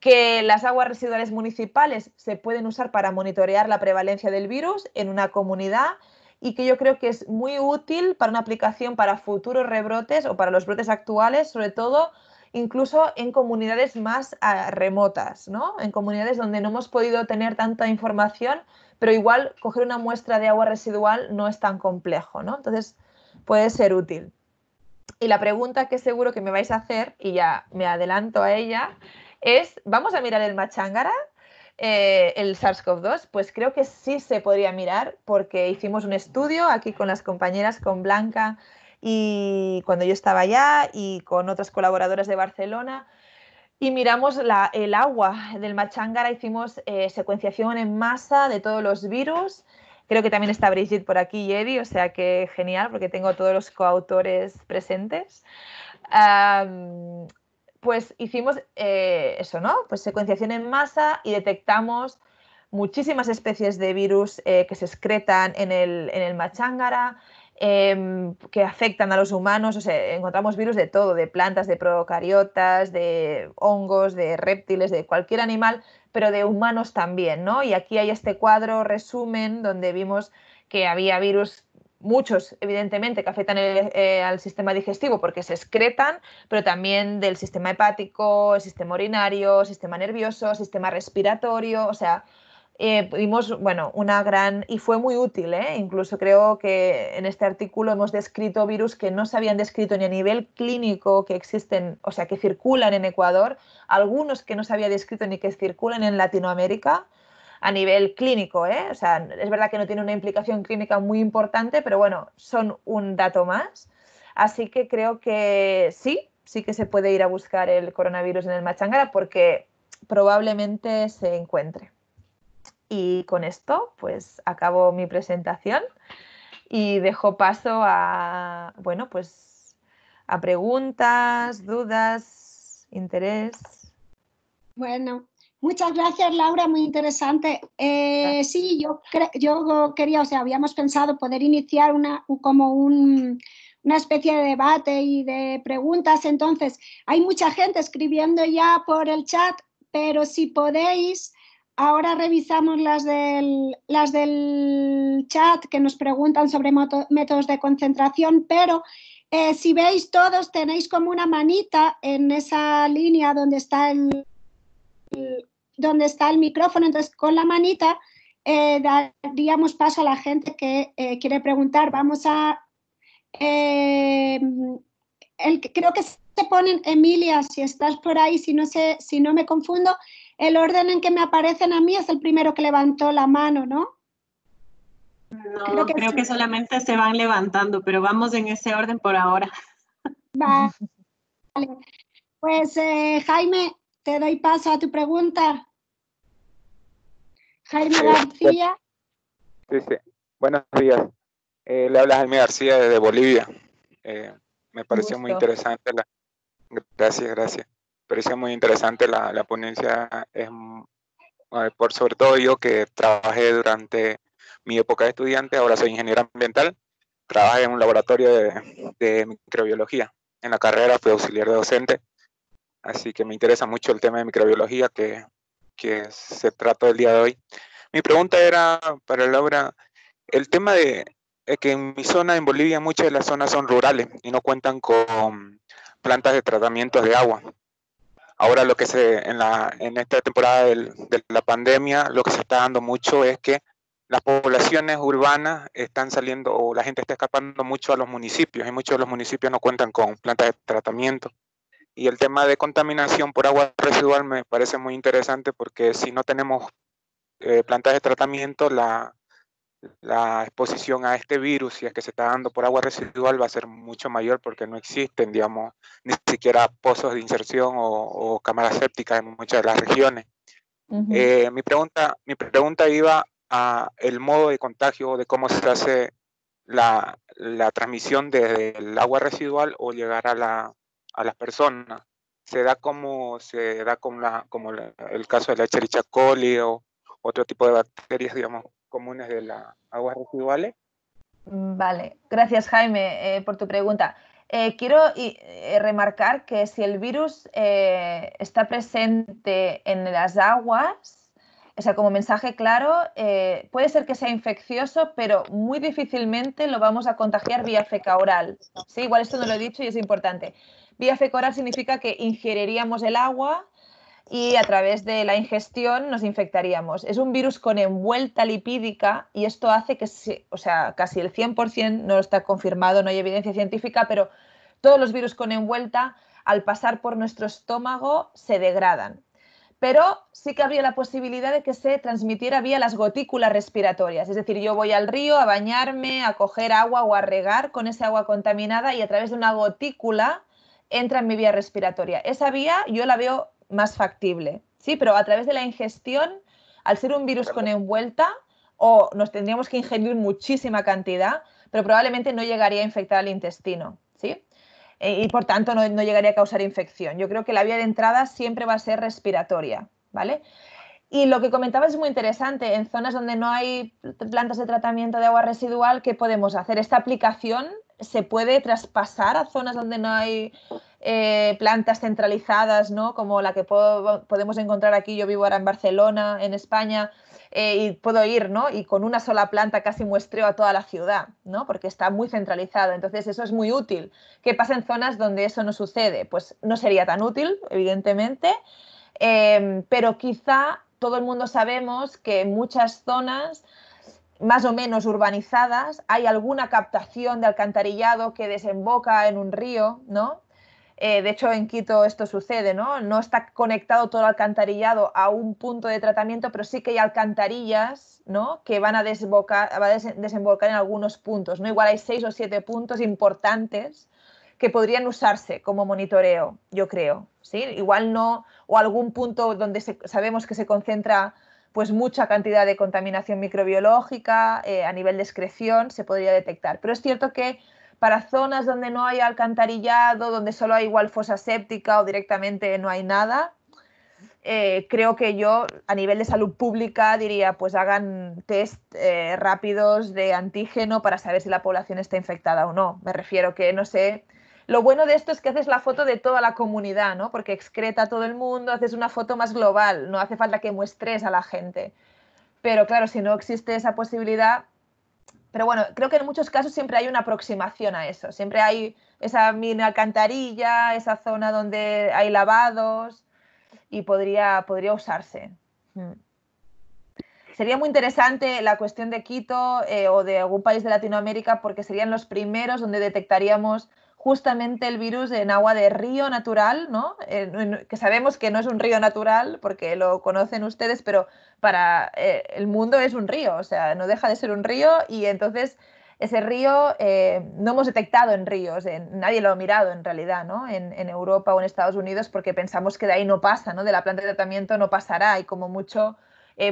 Que las aguas residuales municipales se pueden usar para monitorear la prevalencia del virus en una comunidad y que yo creo que es muy útil para una aplicación para futuros rebrotes o para los brotes actuales, sobre todo incluso en comunidades más remotas, ¿no? En comunidades donde no hemos podido tener tanta información, pero igual coger una muestra de agua residual no es tan complejo, ¿no? Entonces puede ser útil. Y la pregunta que seguro que me vais a hacer, y ya me adelanto a ella, es, ¿vamos a mirar el Machángara, el SARS-CoV-2? Pues creo que sí se podría mirar porque hicimos un estudio aquí con las compañeras, con Blanca, y cuando yo estaba allá y con otras colaboradoras de Barcelona, y miramos el agua del Machángara, hicimos secuenciación en masa de todos los virus. Creo que también está Brigitte por aquí y Eddie, o sea que genial, porque tengo todos los coautores presentes. Pues hicimos eso, ¿no? Pues secuenciación en masa y detectamos muchísimas especies de virus que se excretan en el Machángara, que afectan a los humanos. O sea, encontramos virus de todo, de plantas, de procariotas, de hongos, de reptiles, de cualquier animal, pero de humanos también, ¿no? Y aquí hay este cuadro resumen donde vimos que había virus, muchos evidentemente, que afectan al sistema digestivo porque se excretan, pero también del sistema hepático, el sistema urinario, sistema nervioso, sistema respiratorio, o sea, vimos, bueno, una gran, y fue muy útil, ¿eh? Incluso creo que en este artículo hemos descrito virus que no se habían descrito ni a nivel clínico que existen, o sea, que circulan en Ecuador, algunos que no se había descrito ni que circulan en Latinoamérica a nivel clínico, ¿eh? O sea, es verdad que no tiene una implicación clínica muy importante, pero bueno, son un dato más. Así que creo que sí que se puede ir a buscar el coronavirus en el Machángara porque probablemente se encuentre. Y con esto, pues acabo mi presentación y dejo paso a, bueno, pues a preguntas, dudas, interés. Bueno, muchas gracias, Laura, muy interesante. Sí, yo quería, o sea, habíamos pensado poder iniciar una especie de debate y de preguntas. Entonces, hay mucha gente escribiendo ya por el chat, pero si podéis, ahora revisamos las del chat que nos preguntan sobre métodos de concentración, pero si veis todos, tenéis como una manita en esa línea donde está el micrófono, entonces con la manita daríamos paso a la gente que quiere preguntar. Vamos a... creo que se ponen, Emilia, si estás por ahí, si no me confundo, el orden en que me aparecen a mí es el primero que levantó la mano, ¿no? No, creo que solamente se van levantando, pero vamos en ese orden por ahora. Vale. Pues Jaime, te doy paso a tu pregunta. Jaime García. Sí. Buenos días. Le habla Jaime García desde Bolivia. Me pareció muy interesante Gracias. Me pareció muy interesante la ponencia. Sobre todo yo que trabajé durante mi época de estudiante, ahora soy ingeniero ambiental, trabajé en un laboratorio de microbiología. En la carrera fui auxiliar de docente, así que me interesa mucho el tema de microbiología que se trató el día de hoy. Mi pregunta era para Laura, el tema de que en mi zona, en Bolivia, muchas de las zonas son rurales y no cuentan con plantas de tratamiento de agua. ahora lo que en esta temporada de la pandemia, lo que se está dando mucho es que las poblaciones urbanas están saliendo, o la gente está escapando mucho a los municipios, y muchos de los municipios no cuentan con plantas de tratamiento. Y el tema de contaminación por agua residual me parece muy interesante, porque si no tenemos plantas de tratamiento, la exposición a este virus, si es que se está dando por agua residual, va a ser mucho mayor, porque no existen, digamos, ni siquiera pozos de inserción o cámaras sépticas en muchas de las regiones. Mi pregunta iba a el modo de contagio, de cómo se hace la transmisión desde el agua residual o llegar a las personas. Se da como el caso de la Escherichia coli o otro tipo de bacterias, digamos, comunes de las aguas residuales. Vale, gracias Jaime por tu pregunta. Quiero remarcar que si el virus está presente en las aguas, o sea, como mensaje claro, puede ser que sea infeccioso, pero muy difícilmente lo vamos a contagiar vía feca oral. ¿Sí? Igual esto no lo he dicho y es importante. Vía feca oral significa que ingeriríamos el agua y a través de la ingestión nos infectaríamos. Es un virus con envuelta lipídica y esto hace que, o sea, casi el 100%, no está confirmado, no hay evidencia científica, pero todos los virus con envuelta, al pasar por nuestro estómago, se degradan. Pero sí que habría la posibilidad de que se transmitiera vía las gotículas respiratorias. Es decir, yo voy al río a bañarme, a coger agua o a regar con esa agua contaminada y a través de una gotícula entra en mi vía respiratoria. Esa vía yo la veo más factible, ¿sí? Pero a través de la ingestión, al ser un virus con envuelta, o nos tendríamos que ingerir muchísima cantidad, pero probablemente no llegaría a infectar al intestino, ¿sí? Y por tanto no llegaría a causar infección. Yo creo que la vía de entrada siempre va a ser respiratoria, ¿vale? Y lo que comentabas es muy interesante. En zonas donde no hay plantas de tratamiento de agua residual, ¿qué podemos hacer? Esta aplicación se puede traspasar a zonas donde no hay plantas centralizadas, ¿no? Como la que podemos encontrar aquí. Yo vivo ahora en Barcelona, en España, y puedo ir, ¿no? Y con una sola planta casi muestreo a toda la ciudad, ¿no? Porque está muy centralizado. Entonces eso es muy útil. ¿Qué pasa en zonas donde eso no sucede? Pues no sería tan útil, evidentemente, pero quizá todo el mundo sabemos que en muchas zonas más o menos urbanizadas hay alguna captación de alcantarillado que desemboca en un río, ¿no? De hecho, en Quito esto sucede, ¿no? No está conectado todo el alcantarillado a un punto de tratamiento, pero sí que hay alcantarillas, ¿no? Que van a desembocar en algunos puntos, ¿no? Igual hay 6 o 7 puntos importantes que podrían usarse como monitoreo, yo creo, ¿sí? Igual no, o algún punto donde sabemos que se concentra pues mucha cantidad de contaminación microbiológica a nivel de excreción se podría detectar. Pero es cierto que para zonas donde no hay alcantarillado, donde solo hay igual fosa séptica o directamente no hay nada, creo que yo a nivel de salud pública diría pues hagan test rápidos de antígeno para saber si la población está infectada o no. Me refiero que, no sé, lo bueno de esto es que haces la foto de toda la comunidad, ¿no? Porque excreta a todo el mundo, haces una foto más global, no hace falta que muestres a la gente. Pero claro, si no existe esa posibilidad... Pero bueno, creo que en muchos casos siempre hay una aproximación a eso. Siempre hay esa mini alcantarilla, esa zona donde hay lavados y podría usarse. Sería muy interesante la cuestión de Quito o de algún país de Latinoamérica porque serían los primeros donde detectaríamos justamente el virus en agua de río natural, ¿no? Que sabemos que no es un río natural porque lo conocen ustedes, pero para el mundo es un río, o sea, no deja de ser un río y entonces ese río no hemos detectado en ríos, nadie lo ha mirado en realidad, ¿no? En Europa o en Estados Unidos porque pensamos que de ahí no pasa, ¿no? De la planta de tratamiento no pasará y como mucho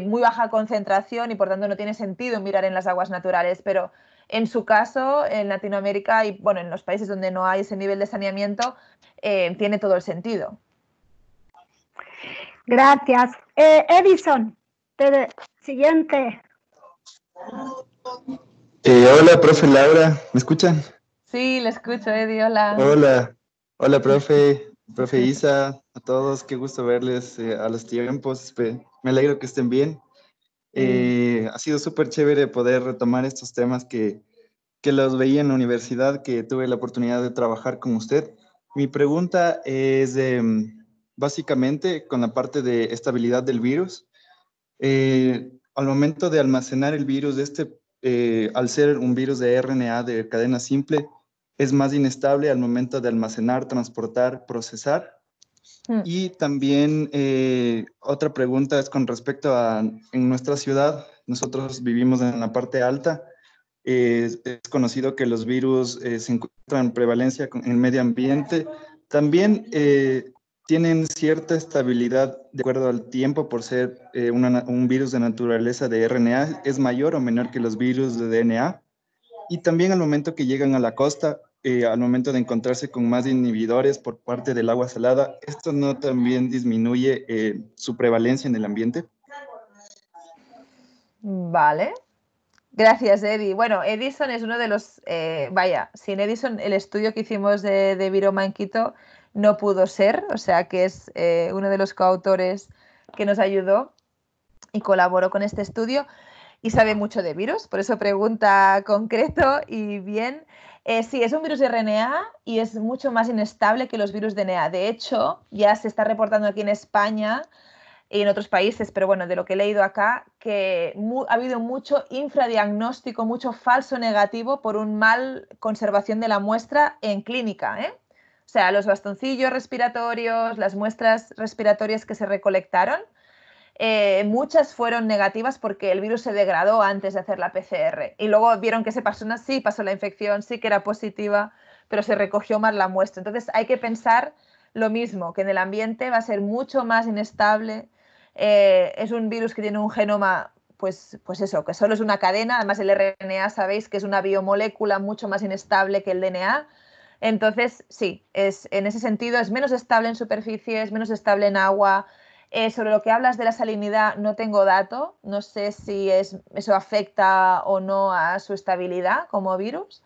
muy baja concentración y por tanto no tiene sentido mirar en las aguas naturales, pero en su caso, en Latinoamérica y bueno, en los países donde no hay ese nivel de saneamiento, tiene todo el sentido. Gracias. Edison, siguiente. Hola, profe Laura, ¿me escuchan? Sí, le escucho, Eddie, hola. Hola, profe Isa, a todos, qué gusto verles a los tiempos, me alegro que estén bien. Ha sido súper chévere poder retomar estos temas que los veía en la universidad, que tuve la oportunidad de trabajar con usted. Mi pregunta es de básicamente con la parte de estabilidad del virus. Al momento de almacenar el virus, al ser un virus de RNA de cadena simple, es más inestable al momento de almacenar, transportar, procesar. Y también otra pregunta es con respecto a, en nuestra ciudad, nosotros vivimos en la parte alta, es conocido que los virus se encuentran en prevalencia en el medio ambiente. También tienen cierta estabilidad de acuerdo al tiempo por ser un virus de naturaleza de RNA, es mayor o menor que los virus de DNA. Y también al momento que llegan a la costa, al momento de encontrarse con más inhibidores por parte del agua salada, ¿esto no también disminuye su prevalencia en el ambiente? Vale. Gracias, Eddie. Bueno, Edison es uno de los... vaya, sin Edison el estudio que hicimos de viroma en Quito no pudo ser, o sea que es uno de los coautores que nos ayudó y colaboró con este estudio y sabe mucho de virus, por eso pregunta concreto y bien. Sí, es un virus de RNA y es mucho más inestable que los virus DNA. De hecho, ya se está reportando aquí en España y en otros países, pero bueno, de lo que he leído acá, que ha habido mucho infradiagnóstico, mucho falso negativo por un mal conservación de la muestra en clínica, ¿eh? O sea, los bastoncillos respiratorios, las muestras respiratorias que se recolectaron, muchas fueron negativas porque el virus se degradó antes de hacer la PCR. Y luego vieron que esa persona sí pasó la infección, sí que era positiva, pero se recogió mal la muestra. Entonces hay que pensar lo mismo, que en el ambiente va a ser mucho más inestable. Es un virus que tiene un genoma, pues eso, que solo es una cadena. Además el RNA sabéis que es una biomolécula mucho más inestable que el DNA. Entonces, sí, en ese sentido es menos estable en superficie, es menos estable en agua. Sobre lo que hablas de la salinidad no tengo dato, no sé si eso afecta o no a su estabilidad como virus.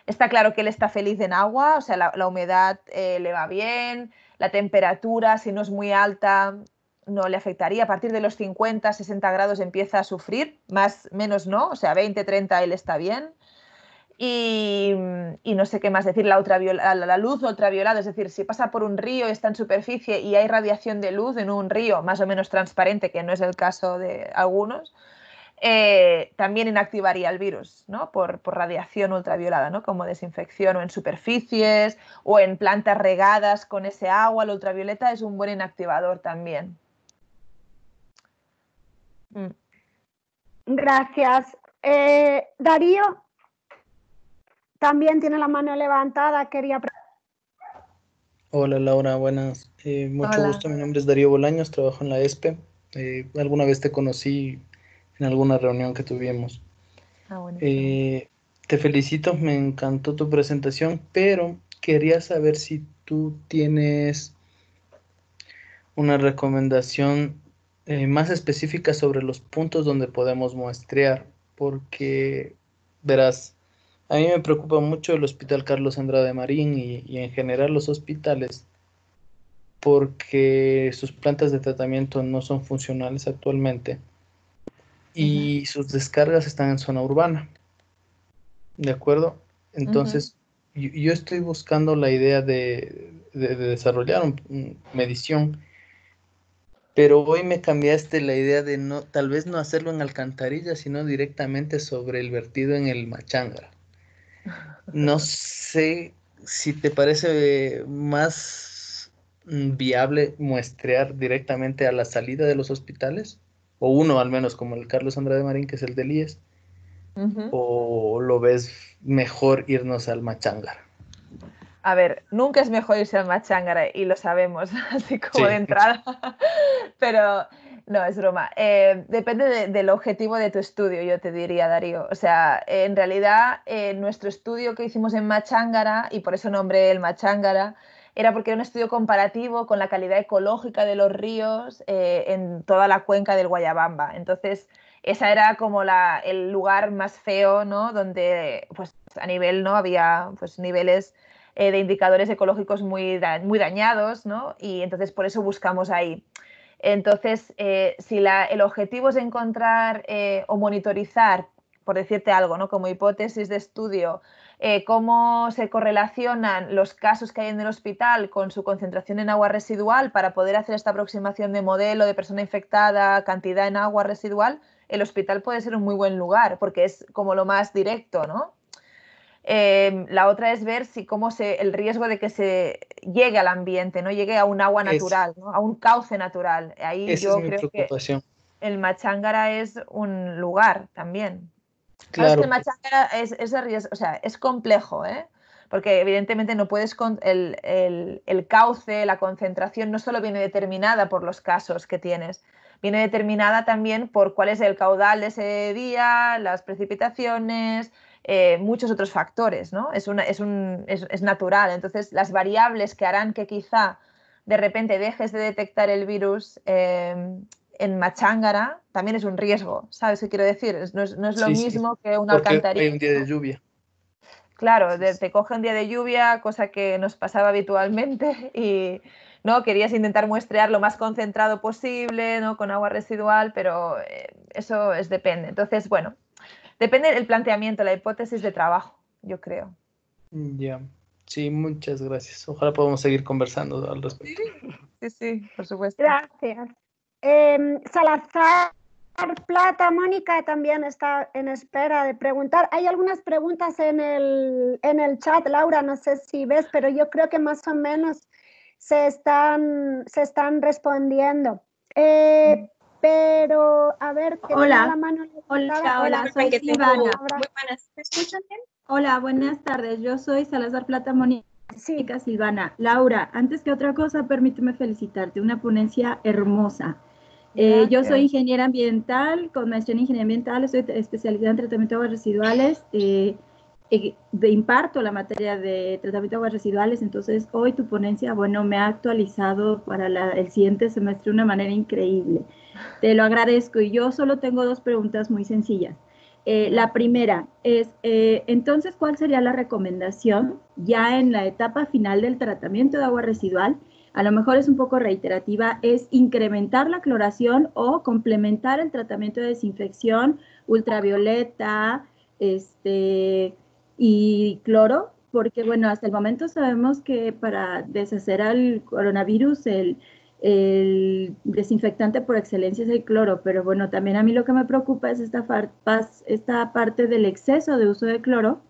Está claro que él está feliz en agua, o sea, la humedad le va bien, la temperatura, si no es muy alta, no le afectaría. A partir de los 50, 60 grados empieza a sufrir, más, menos no, o sea, 20, 30 él está bien. Y no sé qué más decir, la luz ultraviolada, es decir, si pasa por un río y está en superficie y hay radiación de luz en un río más o menos transparente, que no es el caso de algunos, también inactivaría el virus, ¿no? Por radiación ultraviolada, ¿no? Como desinfección o en superficies o en plantas regadas con ese agua, la ultravioleta es un buen inactivador también. Gracias. Darío también tiene la mano levantada, quería... Hola Laura, buenas. Mucho gusto, mi nombre es Darío Bolaños, trabajo en la ESPE. Alguna vez te conocí en alguna reunión que tuvimos. Te felicito, me encantó tu presentación, pero quería saber si tú tienes una recomendación más específica sobre los puntos donde podemos muestrear, porque verás, a mí me preocupa mucho el Hospital Carlos Andrade Marín y en general los hospitales, porque sus plantas de tratamiento no son funcionales actualmente y sus descargas están en zona urbana. ¿De acuerdo? Entonces, yo estoy buscando la idea de desarrollar una medición, pero hoy me cambiaste la idea de no, tal vez no hacerlo en alcantarilla, sino directamente sobre el vertido en el Machangra. No sé si te parece más viable muestrear directamente a la salida de los hospitales, o uno al menos como el Carlos Andrade Marín, que es el del IES, o lo ves mejor irnos al Machangra. A ver, nunca es mejor irse al Machangra y lo sabemos, así como de entrada, pero no, es broma. Depende del objetivo de tu estudio, yo te diría, Darío. O sea, en realidad, nuestro estudio que hicimos en Machangra, y por eso nombré el Machangra, era porque era un estudio comparativo con la calidad ecológica de los ríos en toda la cuenca del Guayabamba. Entonces, esa era como el lugar más feo, ¿no? Donde, pues, a nivel, ¿no? Había, pues, niveles de indicadores ecológicos muy dañados, ¿no? Y entonces por eso buscamos ahí. Entonces, si el objetivo es encontrar o monitorizar, por decirte algo, ¿no? Como hipótesis de estudio, cómo se correlacionan los casos que hay en el hospital con su concentración en agua residual para poder hacer esta aproximación de modelo de persona infectada, cantidad en agua residual, el hospital puede ser un muy buen lugar porque es como lo más directo, ¿no? La otra es ver el riesgo de que se llegue al ambiente, no llegue a un agua natural, ¿no? A un cauce natural. Ahí esa yo es mi creo preocupación. que el Machángara es un lugar también. Claro. Es que el Machángara es complejo, ¿eh? Porque evidentemente no puedes el cauce, la concentración no solo viene determinada por los casos que tienes, viene determinada también por cuál es el caudal de ese día, las precipitaciones, muchos otros factores, ¿no? Es natural. Entonces, las variables que harán que quizá de repente dejes de detectar el virus en Machángara también es un riesgo, ¿sabes qué quiero decir? No es lo mismo que una alcantarilla. Hay un día de lluvia. Claro, te coge un día de lluvia, cosa que nos pasaba habitualmente y ¿no? Querías intentar muestrear lo más concentrado posible, ¿no? Con agua residual, pero eso depende. Entonces, bueno, depende del planteamiento, la hipótesis de trabajo, yo creo. Ya, sí, muchas gracias. Ojalá podamos seguir conversando al respecto. Sí, por supuesto. Gracias. Salazar Plata, Mónica también está en espera de preguntar. Hay algunas preguntas en el chat, Laura, no sé si ves, pero yo creo que más o menos se están respondiendo. Pero, a ver, que hola. la mano Hola, soy Silvana. Muy buenas, ¿me escuchan bien? Hola, buenas tardes. Yo soy Salazar Plata, Mónica Silvana. Laura, antes que otra cosa, permíteme felicitarte. Una ponencia hermosa. Yo soy ingeniera ambiental, con maestría en ingeniería ambiental, estoy especializada en tratamiento de aguas residuales, imparto la materia de tratamiento de aguas residuales, entonces hoy tu ponencia, bueno, me ha actualizado para el siguiente semestre de una manera increíble. Te lo agradezco y yo solo tengo dos preguntas muy sencillas. La primera es, entonces, ¿cuál sería la recomendación ya en la etapa final del tratamiento de agua residual? A lo mejor es un poco reiterativa, es incrementar la cloración o complementar el tratamiento de desinfección ultravioleta y cloro, porque bueno, hasta el momento sabemos que para deshacer al coronavirus el desinfectante por excelencia es el cloro, pero bueno, también a mí lo que me preocupa es esta parte del exceso de uso de cloro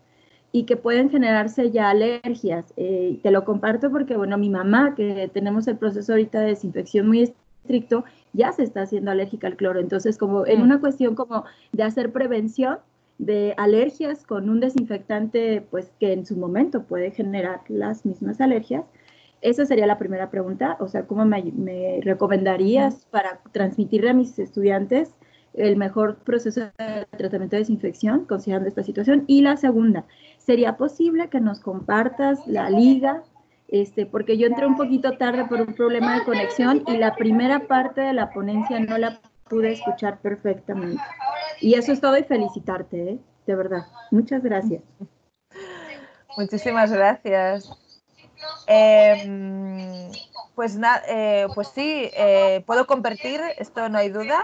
y que pueden generarse ya alergias. Te lo comparto porque, bueno, mi mamá, que tenemos el proceso ahorita de desinfección muy estricto, ya se está haciendo alérgica al cloro. Entonces, como en una cuestión como de hacer prevención de alergias con un desinfectante, pues que en su momento puede generar las mismas alergias. Esa sería la primera pregunta, o sea, ¿cómo me recomendarías para transmitirle a mis estudiantes el mejor proceso de tratamiento de desinfección, considerando esta situación? Y la segunda, ¿sería posible que nos compartas la liga? Porque yo entré un poquito tarde por un problema de conexión y la primera parte de la ponencia no la pude escuchar perfectamente. Y eso es todo y felicitarte, de verdad. Muchas gracias. Muchísimas gracias. Pues sí, puedo compartir, esto no hay duda.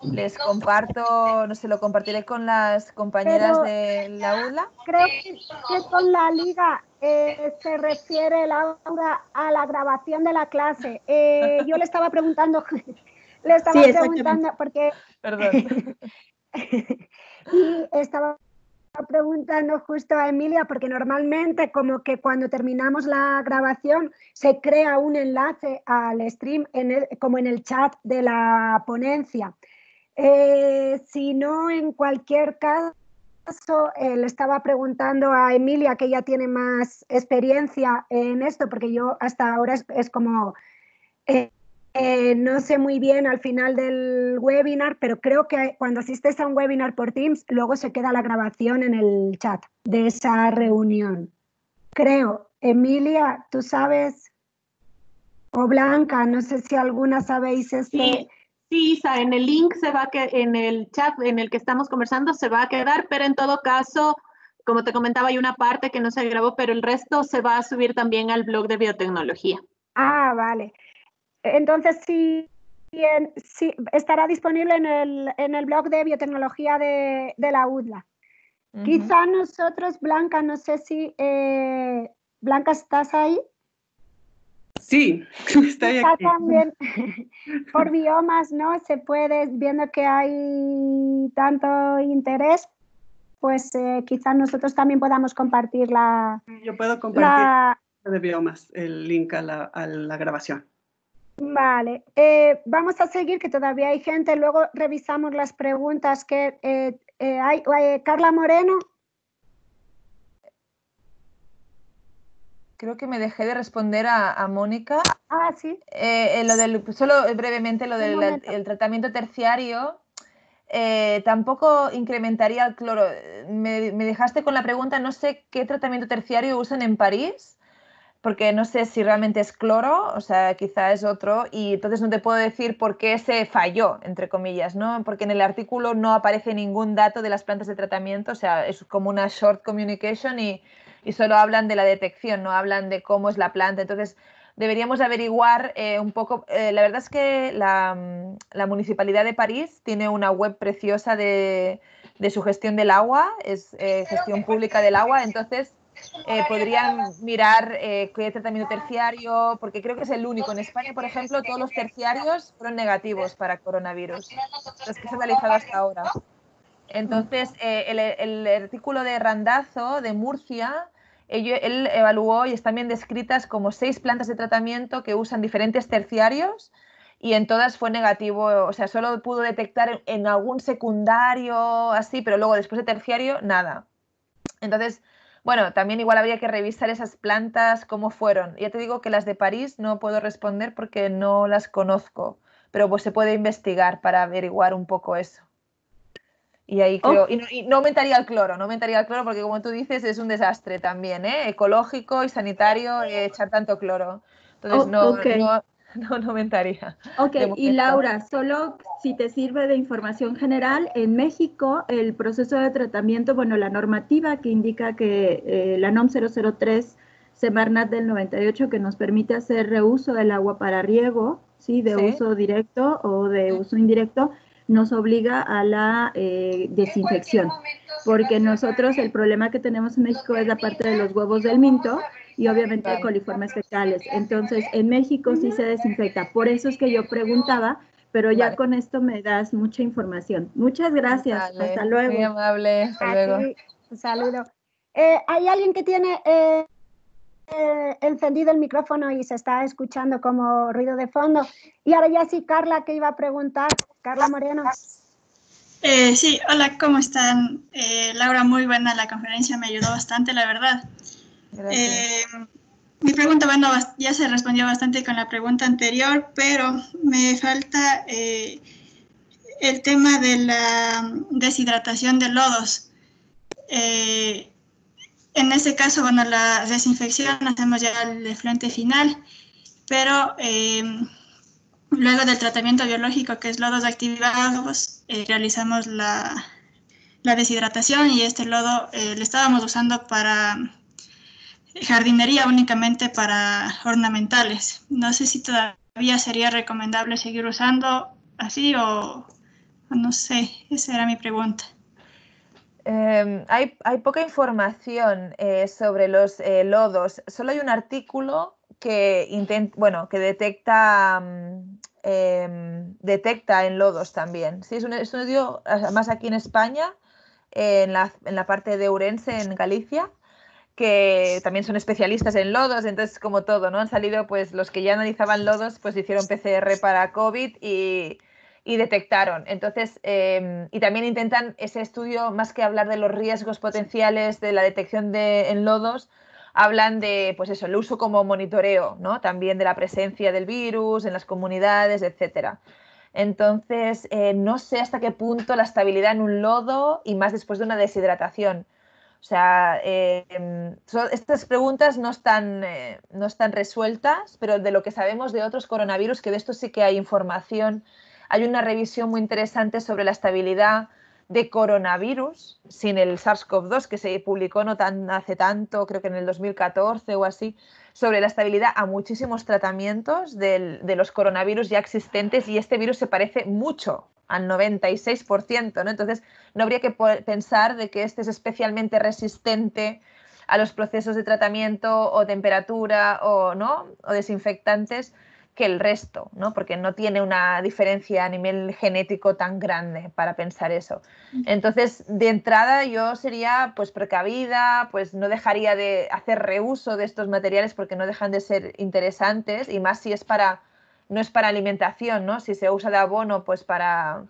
Les comparto, no sé, lo compartiré con las compañeras de la aula. Creo que con la liga se refiere, Laura, a la grabación de la clase. Yo le estaba preguntando, porque... Perdón. Y estaba preguntando justo a Emilia, porque normalmente como que cuando terminamos la grabación se crea un enlace al stream como en el chat de la ponencia. Si no, en cualquier caso, le estaba preguntando a Emilia, que ella tiene más experiencia en esto, porque yo hasta ahora es como, no sé muy bien al final del webinar, pero creo que cuando asistes a un webinar por Teams, luego se queda la grabación en el chat de esa reunión. Creo. Emilia, ¿tú sabes? O Blanca, no sé si alguna sabéis esto. Sí, Isa, en el link en el chat en el que estamos conversando se va a quedar, pero en todo caso, como te comentaba, hay una parte que no se grabó, pero el resto se va a subir también al blog de biotecnología. Ah, vale. Entonces sí estará disponible en el blog de biotecnología de la UDLA. Quizá nosotros, Blanca, no sé si... Blanca, ¿estás ahí? Sí, estoy aquí. También por biomas, ¿no? Se puede, viendo que hay tanto interés, pues quizás nosotros también podamos compartir Yo puedo compartir de biomas, el link a la grabación. Vale, vamos a seguir, que todavía hay gente, luego revisamos las preguntas que hay. Carla Moreno. Creo que me dejé de responder a Mónica. Sí. Solo brevemente lo del el tratamiento terciario. Tampoco incrementaría el cloro. Me dejaste con la pregunta, no sé qué tratamiento terciario usan en París, porque no sé si realmente es cloro, o sea, quizá es otro, y entonces no te puedo decir por qué se falló, entre comillas, ¿no? Porque en el artículo no aparece ningún dato de las plantas de tratamiento, o sea, es como una short communication y solo hablan de la detección, no hablan de cómo es la planta. Entonces, deberíamos averiguar un poco. La verdad es que la Municipalidad de París tiene una web preciosa de su gestión del agua, es gestión pública del agua, entonces podrían mirar qué tratamiento terciario, porque creo que es el único. En España, por ejemplo, todos los terciarios fueron negativos para coronavirus, los que se han realizado hasta ahora. Entonces, el artículo de Randazzo, de Murcia, él evaluó y están bien descritas como 6 plantas de tratamiento que usan diferentes terciarios y en todas fue negativo, o sea, solo pudo detectar en algún secundario, así, pero luego después de terciario, nada. Entonces, bueno, también igual habría que revisar esas plantas, cómo fueron. Ya te digo que las de París no puedo responder porque no las conozco, pero pues se puede investigar para averiguar un poco eso. Y ahí creo, y no aumentaría el cloro, porque como tú dices es un desastre también, ecológico y sanitario echar tanto cloro. Entonces no aumentaría. Ok, y Laura, solo si te sirve de información general, en México el proceso de tratamiento, bueno, la normativa que indica que la NOM 003 Semarnat del 98 que nos permite hacer reuso del agua para riego, ¿sí? De uso directo o de uso indirecto, nos obliga a la desinfección, porque nosotros el problema que tenemos en México es la parte de los huevos del minto y obviamente coliformes fecales. Entonces, en México sí se desinfecta. Por eso es que yo preguntaba, pero ya con esto me das mucha información. Muchas gracias. Vale. Hasta luego. Muy amable. Hasta luego. Un saludo. ¿Hay alguien que tiene encendido el micrófono y se está escuchando como ruido de fondo? Y ahora ya sí, Carla, que iba a preguntar. Carla Moreno. Sí, hola, ¿cómo están? Laura, muy buena la conferencia, me ayudó bastante, la verdad. Mi pregunta, bueno, ya se respondió bastante con la pregunta anterior, pero me falta el tema de la deshidratación de lodos. En ese caso, bueno, la desinfección hacemos ya el efluente final, pero luego del tratamiento biológico, que es lodos activados, realizamos la deshidratación y este lodo lo estábamos usando para jardinería, únicamente para ornamentales. No sé si todavía sería recomendable seguir usando así o no sé, esa era mi pregunta. Hay poca información sobre los lodos. Solo hay un artículo que detecta en lodos también. Sí, es un estudio, además aquí en España, en la parte de Ourense, en Galicia, que también son especialistas en lodos, entonces como todo, ¿no? Han salido pues los que ya analizaban lodos, pues hicieron PCR para COVID y detectaron. Entonces, y también intentan ese estudio, más que hablar de los riesgos potenciales de la detección en lodos, hablan de, pues eso, el uso como monitoreo, ¿no? También de la presencia del virus en las comunidades, etcétera. Entonces, no sé hasta qué punto la estabilidad en un lodo y más después de una deshidratación. O sea, estas preguntas no están resueltas, pero de lo que sabemos de otros coronavirus, que de esto sí que hay información, hay una revisión muy interesante sobre la estabilidad de coronavirus sin el SARS-CoV-2 que se publicó no hace tanto, creo que en el 2014 o así, sobre la estabilidad a muchísimos tratamientos de los coronavirus ya existentes, y este virus se parece mucho al 96%, ¿no? Entonces, no habría que pensar de que este es especialmente resistente a los procesos de tratamiento o temperatura o, ¿no?, o desinfectantes que el resto, ¿no? Porque no tiene una diferencia a nivel genético tan grande para pensar eso. Entonces, de entrada yo sería pues precavida, pues no dejaría de hacer reuso de estos materiales porque no dejan de ser interesantes, y más si es para, no es para alimentación, ¿no? Si se usa de abono, pues para...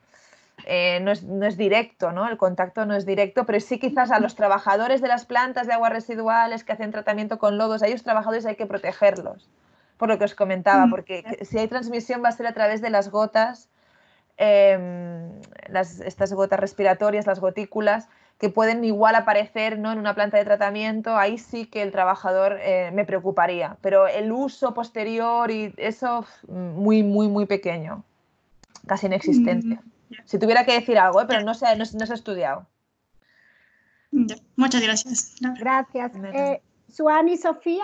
no es directo, ¿no? El contacto no es directo, pero sí quizás a los trabajadores de las plantas de aguas residuales que hacen tratamiento con lodos, a ellos trabajadores hay que protegerlos, por lo que os comentaba, porque si hay transmisión va a ser a través de las gotas, estas gotas respiratorias, las gotículas, que pueden igual aparecer, ¿no?, en una planta de tratamiento. Ahí sí que el trabajador me preocuparía, pero el uso posterior y eso muy, muy, muy pequeño, casi inexistente. Si tuviera que decir algo, pero no se ha estudiado. Muchas gracias, Laura. Gracias. Suani, Sofía.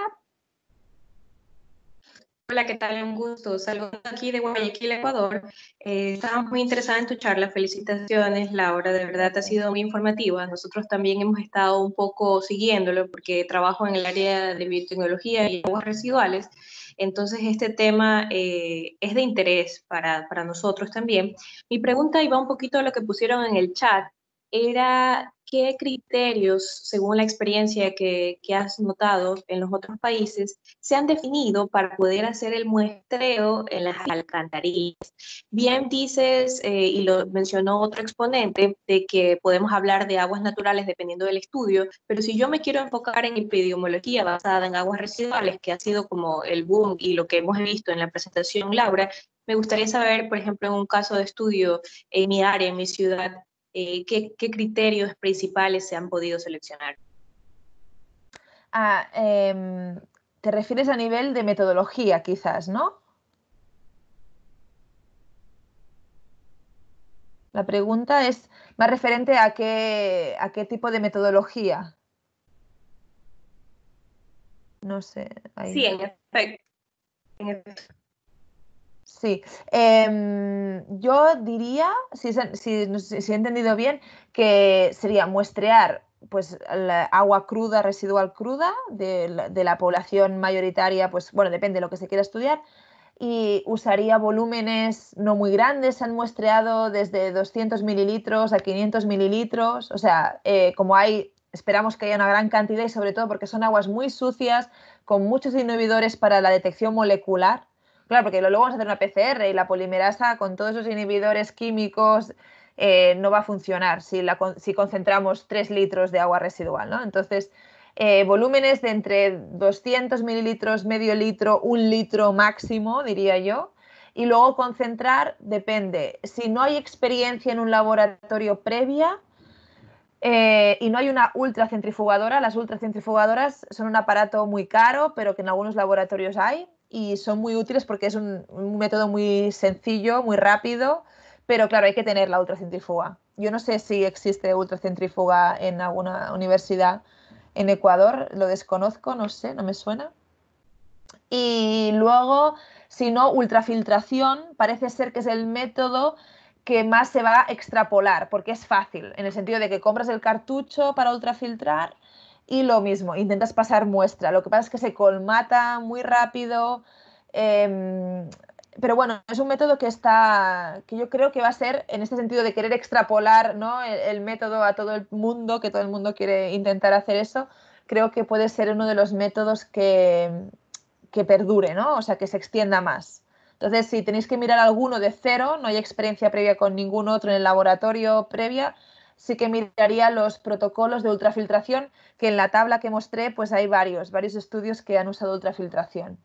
Hola, ¿qué tal? Un gusto. Saludos aquí de Guayaquil, Ecuador. Estamos muy interesadas en tu charla. Felicitaciones, Laura. De verdad ha sido muy informativa. Nosotros también hemos estado un poco siguiéndolo porque trabajo en el área de biotecnología y aguas residuales. Entonces, este tema es de interés para nosotros también. Mi pregunta iba un poquito a lo que pusieron en el chat. Era qué criterios, según la experiencia que has notado en los otros países, se han definido para poder hacer el muestreo en las alcantarillas. Bien dices, y lo mencionó otro exponente, de que podemos hablar de aguas naturales dependiendo del estudio, pero si yo me quiero enfocar en epidemiología basada en aguas residuales, que ha sido como el boom y lo que hemos visto en la presentación, Laura, me gustaría saber, por ejemplo, en un caso de estudio en mi área, en mi ciudad, ¿qué criterios principales se han podido seleccionar? Te refieres a nivel de metodología, quizás, ¿no? La pregunta es más referente a qué tipo de metodología. No sé. Ahí. Sí, en efecto. Sí, yo diría, si he entendido bien, que sería muestrear pues la agua cruda, residual cruda de la población mayoritaria, pues bueno, depende de lo que se quiera estudiar, y usaría volúmenes no muy grandes. Se han muestreado desde 200 mililitros a 500 mililitros, o sea, como esperamos que haya una gran cantidad, y sobre todo porque son aguas muy sucias, con muchos inhibidores para la detección molecular. Claro, porque luego vamos a hacer una PCR y la polimerasa con todos esos inhibidores químicos no va a funcionar si concentramos 3 litros de agua residual, ¿no? Entonces, volúmenes de entre 200 mililitros, medio litro, 1 litro máximo, diría yo. Y luego concentrar, depende. Si no hay experiencia en un laboratorio previa y no hay una ultracentrifugadora, las ultracentrifugadoras son un aparato muy caro, pero que en algunos laboratorios hay, y son muy útiles porque es un método muy sencillo, muy rápido, pero claro, hay que tener la ultracentrifuga. Yo no sé si existe ultracentrifuga en alguna universidad en Ecuador, lo desconozco, no sé, no me suena. Y luego, si no, ultrafiltración parece ser que es el método que más se va a extrapolar, porque es fácil, en el sentido de que compras el cartucho para ultrafiltrar y lo mismo, intentas pasar muestra. Lo que pasa es que se colmata muy rápido, pero bueno, es un método que yo creo que va a ser, en este sentido de querer extrapolar, ¿no?, el método a todo el mundo, que todo el mundo quiere intentar hacer eso. Creo que puede ser uno de los métodos que perdure, ¿no? O sea, que se extienda más. Entonces, si tenéis que mirar alguno de cero, no hay experiencia previa con ningún otro en el laboratorio previa, sí que miraría los protocolos de ultrafiltración, que en la tabla que mostré pues hay varios estudios que han usado ultrafiltración.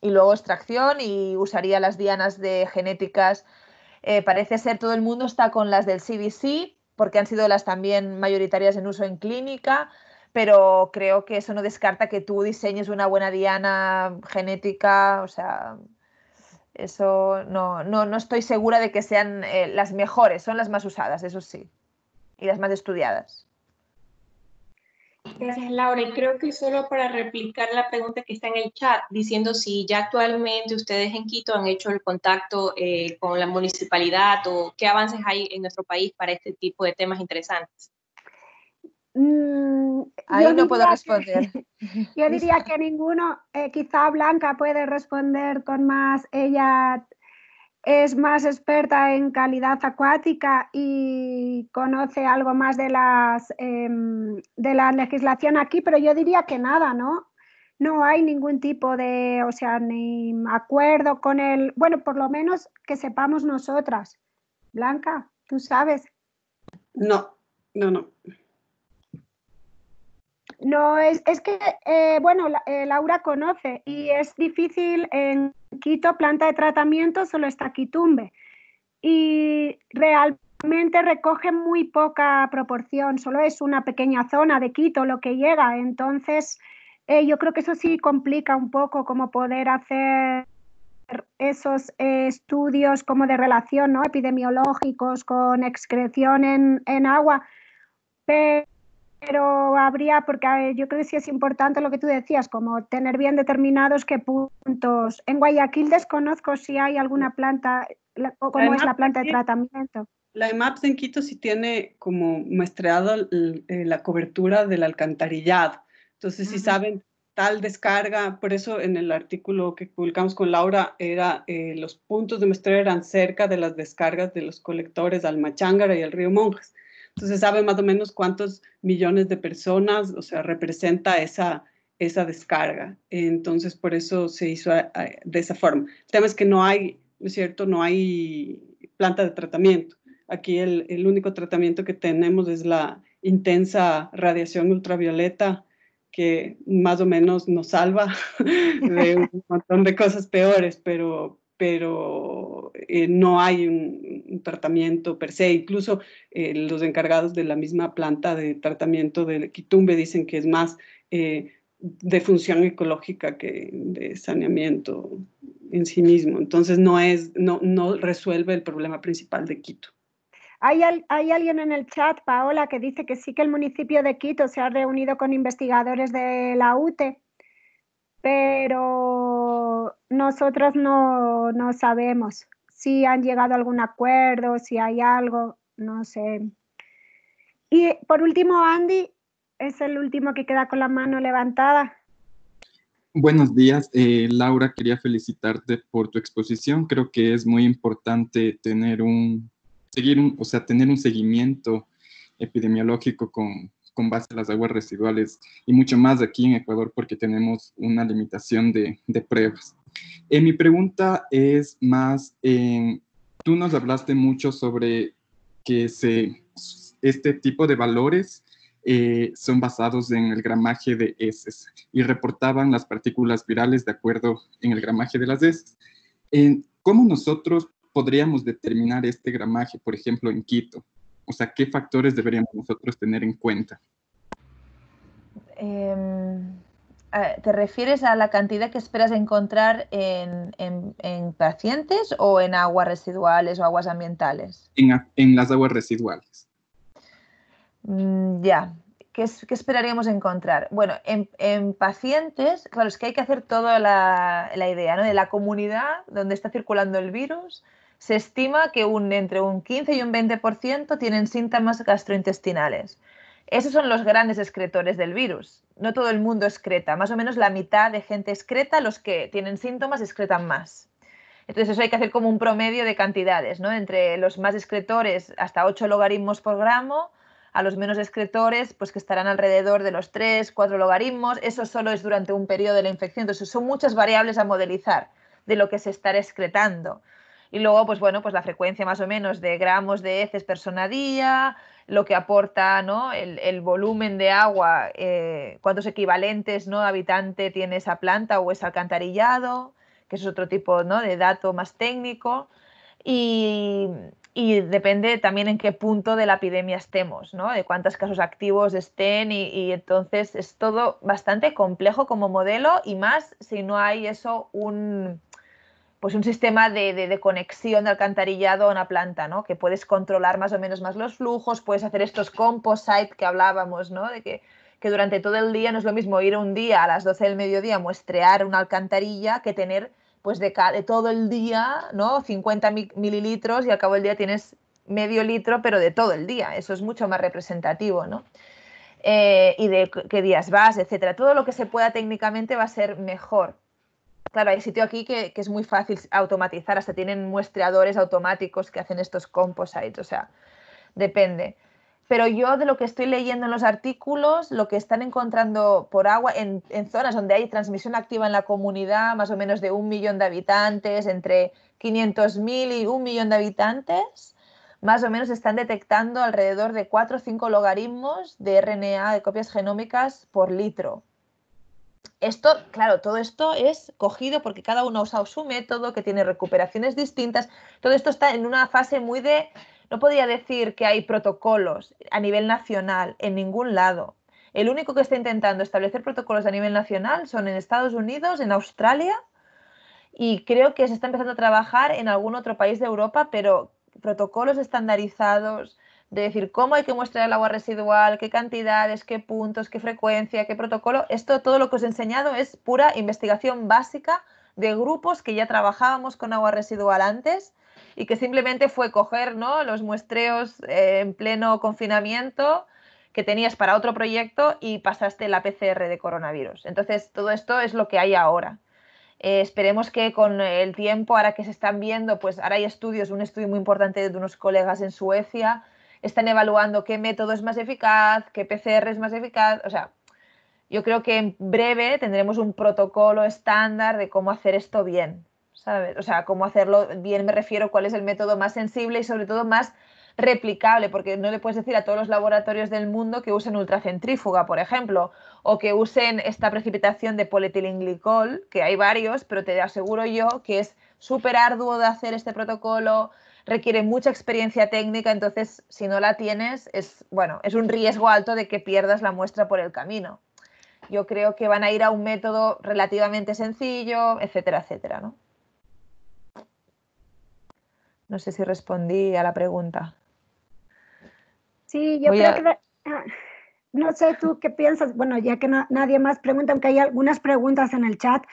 Y luego extracción, y usaría las dianas de genéticas. Parece ser todo el mundo está con las del CDC, porque han sido las también mayoritarias en uso en clínica, pero creo que eso no descarta que tú diseñes una buena diana genética. O sea, eso no estoy segura de que sean las mejores, son las más usadas, eso sí, y las más estudiadas. Gracias, Laura. Y creo que solo para replicar la pregunta que está en el chat, diciendo si ya actualmente ustedes en Quito han hecho el contacto con la municipalidad o qué avances hay en nuestro país para este tipo de temas interesantes. Ahí no puedo responder. Yo diría que ninguno, quizá Blanca puede responder con más, ella es más experta en calidad acuática y conoce algo más de la legislación aquí, pero yo diría que nada, ¿no? No hay ningún tipo de, o sea, ni acuerdo con el, bueno, por lo menos que sepamos nosotras. Blanca, ¿tú sabes? No. No, es que, bueno, Laura conoce y es difícil en Quito, planta de tratamiento, solo está Quitumbe. Y realmente recoge muy poca proporción, solo es una pequeña zona de Quito lo que llega. Entonces, yo creo que eso sí complica un poco como poder hacer esos estudios como de relación, ¿no? Epidemiológicos con excreción en agua. Pero habría, porque yo creo que sí es importante lo que tú decías, como tener bien determinados qué puntos. En Guayaquil desconozco si hay alguna planta, o cómo es la planta de tratamiento. La EMAPS en Quito sí tiene como muestreado la cobertura del alcantarillado. Entonces, si saben tal descarga, por eso en el artículo que publicamos con Laura, los puntos de muestreo eran cerca de las descargas de los colectores al Machángara y al río Monjas. Entonces saben más o menos cuántos millones de personas, o sea, representa esa descarga. Entonces, por eso se hizo de esa forma. El tema es que no hay, ¿no es cierto? No hay planta de tratamiento. Aquí el único tratamiento que tenemos es la intensa radiación ultravioleta, que más o menos nos salva de un montón de cosas peores, pero no hay un tratamiento per se. Incluso los encargados de la misma planta de tratamiento de Quitumbe dicen que es más de función ecológica que de saneamiento en sí mismo. Entonces no resuelve el problema principal de Quito. Hay alguien en el chat, Paola, que dice que sí que el municipio de Quito se ha reunido con investigadores de la UTE, pero nosotros no sabemos si han llegado a algún acuerdo, si hay algo, no sé. Y por último, Andy, es el último que queda con la mano levantada. Buenos días, Laura, quería felicitarte por tu exposición. Creo que es muy importante tener un seguimiento epidemiológico con base a las aguas residuales y mucho más aquí en Ecuador porque tenemos una limitación de pruebas. Mi pregunta es más, tú nos hablaste mucho sobre que este tipo de valores son basados en el gramaje de heces y reportaban las partículas virales de acuerdo en el gramaje de las heces. ¿Cómo nosotros podríamos determinar este gramaje, por ejemplo, en Quito? O sea, ¿qué factores deberíamos nosotros tener en cuenta? ¿Te refieres a la cantidad que esperas encontrar en pacientes o en aguas residuales o aguas ambientales? En las aguas residuales. Ya. ¿Qué esperaríamos encontrar? Bueno, en pacientes, claro, es que hay que hacer toda la idea, ¿no? De la comunidad donde está circulando el virus. Se estima que entre un 15 y un 20% tienen síntomas gastrointestinales. Esos son los grandes excretores del virus. No todo el mundo excreta, más o menos la mitad de gente excreta, los que tienen síntomas excretan más. Entonces eso hay que hacer como un promedio de cantidades, ¿no? Entre los más excretores hasta 8 logaritmos por gramo, a los menos excretores, pues que estarán alrededor de los 3, 4 logaritmos. Eso solo es durante un periodo de la infección. Entonces son muchas variables a modelizar de lo que se estará excretando. Y luego, pues bueno, pues la frecuencia más o menos de gramos de heces persona día, lo que aporta, ¿no? el volumen de agua, cuántos equivalentes, ¿no? habitante tiene esa planta o ese alcantarillado, que es otro tipo, ¿no? de dato más técnico. Y depende también en qué punto de la epidemia estemos, ¿no? De cuántos casos activos estén y entonces es todo bastante complejo como modelo y más si no hay eso un sistema de conexión de alcantarillado a una planta, ¿no? Que puedes controlar más o menos más los flujos, puedes hacer estos composite que hablábamos, ¿no? De que que durante todo el día no es lo mismo ir un día a las 12 del mediodía a muestrear una alcantarilla que tener pues de todo el día, ¿no? 50 mililitros y al cabo del día tienes medio litro, pero de todo el día. Eso es mucho más representativo, ¿no? Y de qué días vas, etcétera. Todo lo que se pueda técnicamente va a ser mejor. Claro, hay sitio aquí que es muy fácil automatizar, hasta tienen muestreadores automáticos que hacen estos composites, o sea, depende. Pero yo de lo que estoy leyendo en los artículos, lo que están encontrando por agua en zonas donde hay transmisión activa en la comunidad, más o menos de 1 millón de habitantes, entre 500.000 y 1 millón de habitantes, más o menos están detectando alrededor de 4 o 5 logaritmos de RNA, de copias genómicas por litro. Esto, claro, todo esto es cogido porque cada uno ha usado su método, que tiene recuperaciones distintas. Todo esto está en una fase muy de... No podría decir que hay protocolos a nivel nacional en ningún lado. El único que está intentando establecer protocolos a nivel nacional son en Estados Unidos, en Australia, y creo que se está empezando a trabajar en algún otro país de Europa, pero protocolos estandarizados de decir cómo hay que muestrar el agua residual, qué cantidades, qué puntos, qué frecuencia, qué protocolo. Esto, todo lo que os he enseñado es pura investigación básica de grupos que ya trabajábamos con agua residual antes y que simplemente fue coger, ¿no?, los muestreos en pleno confinamiento que tenías para otro proyecto y pasaste la PCR de coronavirus. Entonces, todo esto es lo que hay ahora. Esperemos que con el tiempo, ahora que se están viendo, pues ahora hay estudios, un estudio muy importante de unos colegas en Suecia, están evaluando qué método es más eficaz, qué PCR es más eficaz, o sea, yo creo que en breve tendremos un protocolo estándar de cómo hacer esto bien, ¿sabes? O sea, cómo hacerlo bien me refiero, cuál es el método más sensible y sobre todo más replicable, porque no le puedes decir a todos los laboratorios del mundo que usen ultracentrífuga, por ejemplo, o que usen esta precipitación de polietilenglicol, que hay varios, pero te aseguro yo que es súper arduo de hacer este protocolo, requiere mucha experiencia técnica, entonces si no la tienes, bueno, es un riesgo alto de que pierdas la muestra por el camino. Yo creo que van a ir a un método relativamente sencillo, etcétera, etcétera, ¿no? No sé si respondí a la pregunta. Sí, yo creo que... No sé tú qué piensas, bueno, ya que nadie más pregunta, aunque hay algunas preguntas en el chat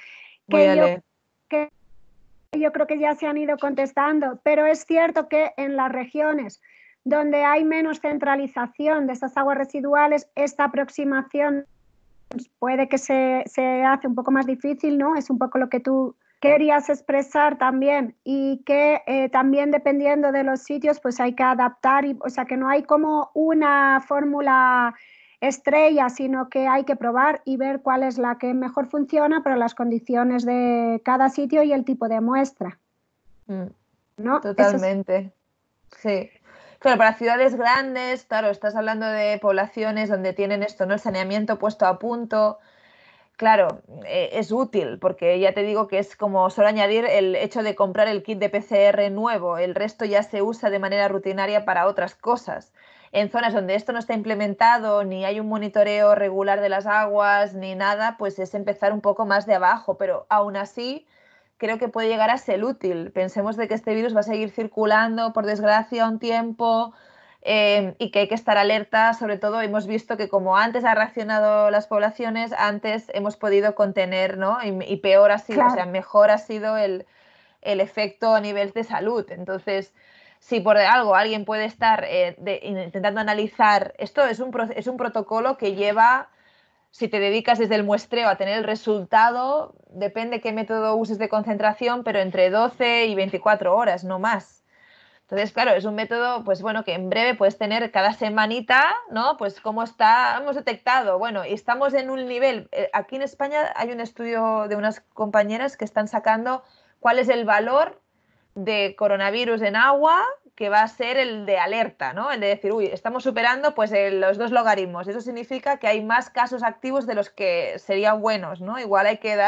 que yo creo que ya se han ido contestando, pero es cierto que en las regiones donde hay menos centralización de esas aguas residuales, esta aproximación puede que se hace un poco más difícil, ¿no? Es un poco lo que tú querías expresar también, y que también dependiendo de los sitios pues hay que adaptar, o sea que no hay como una fórmula estrella, sino que hay que probar y ver cuál es la que mejor funciona para las condiciones de cada sitio y el tipo de muestra, ¿no? Totalmente, sí. Claro, para ciudades grandes, claro, estás hablando de poblaciones donde tienen esto, ¿no?, el saneamiento puesto a punto. Claro, es útil porque ya te digo que es como solo añadir el hecho de comprar el kit de PCR nuevo, el resto ya se usa de manera rutinaria para otras cosas. En zonas donde esto no está implementado, ni hay un monitoreo regular de las aguas, ni nada, pues es empezar un poco más de abajo, pero aún así creo que puede llegar a ser útil. Pensemos de que este virus va a seguir circulando, por desgracia, un tiempo. Y que hay que estar alerta, sobre todo hemos visto que como antes ha reaccionado las poblaciones, antes hemos podido contener, ¿no? Y peor ha sido, claro, o sea, mejor ha sido el efecto a nivel de salud. Entonces, si por algo alguien puede estar intentando analizar, esto es un protocolo que lleva, si te dedicas desde el muestreo a tener el resultado, depende qué método uses de concentración, pero entre 12 y 24 horas, no más. Entonces, claro, es un método, pues bueno, que en breve puedes tener cada semanita, ¿no? Pues cómo hemos detectado, bueno, y estamos en un nivel, aquí en España hay un estudio de unas compañeras que están sacando cuál es el valor de coronavirus en agua que va a ser el de alerta, ¿no? El de decir, uy, estamos superando pues los 2 logaritmos. Eso significa que hay más casos activos de los que serían buenos, ¿no? Igual hay que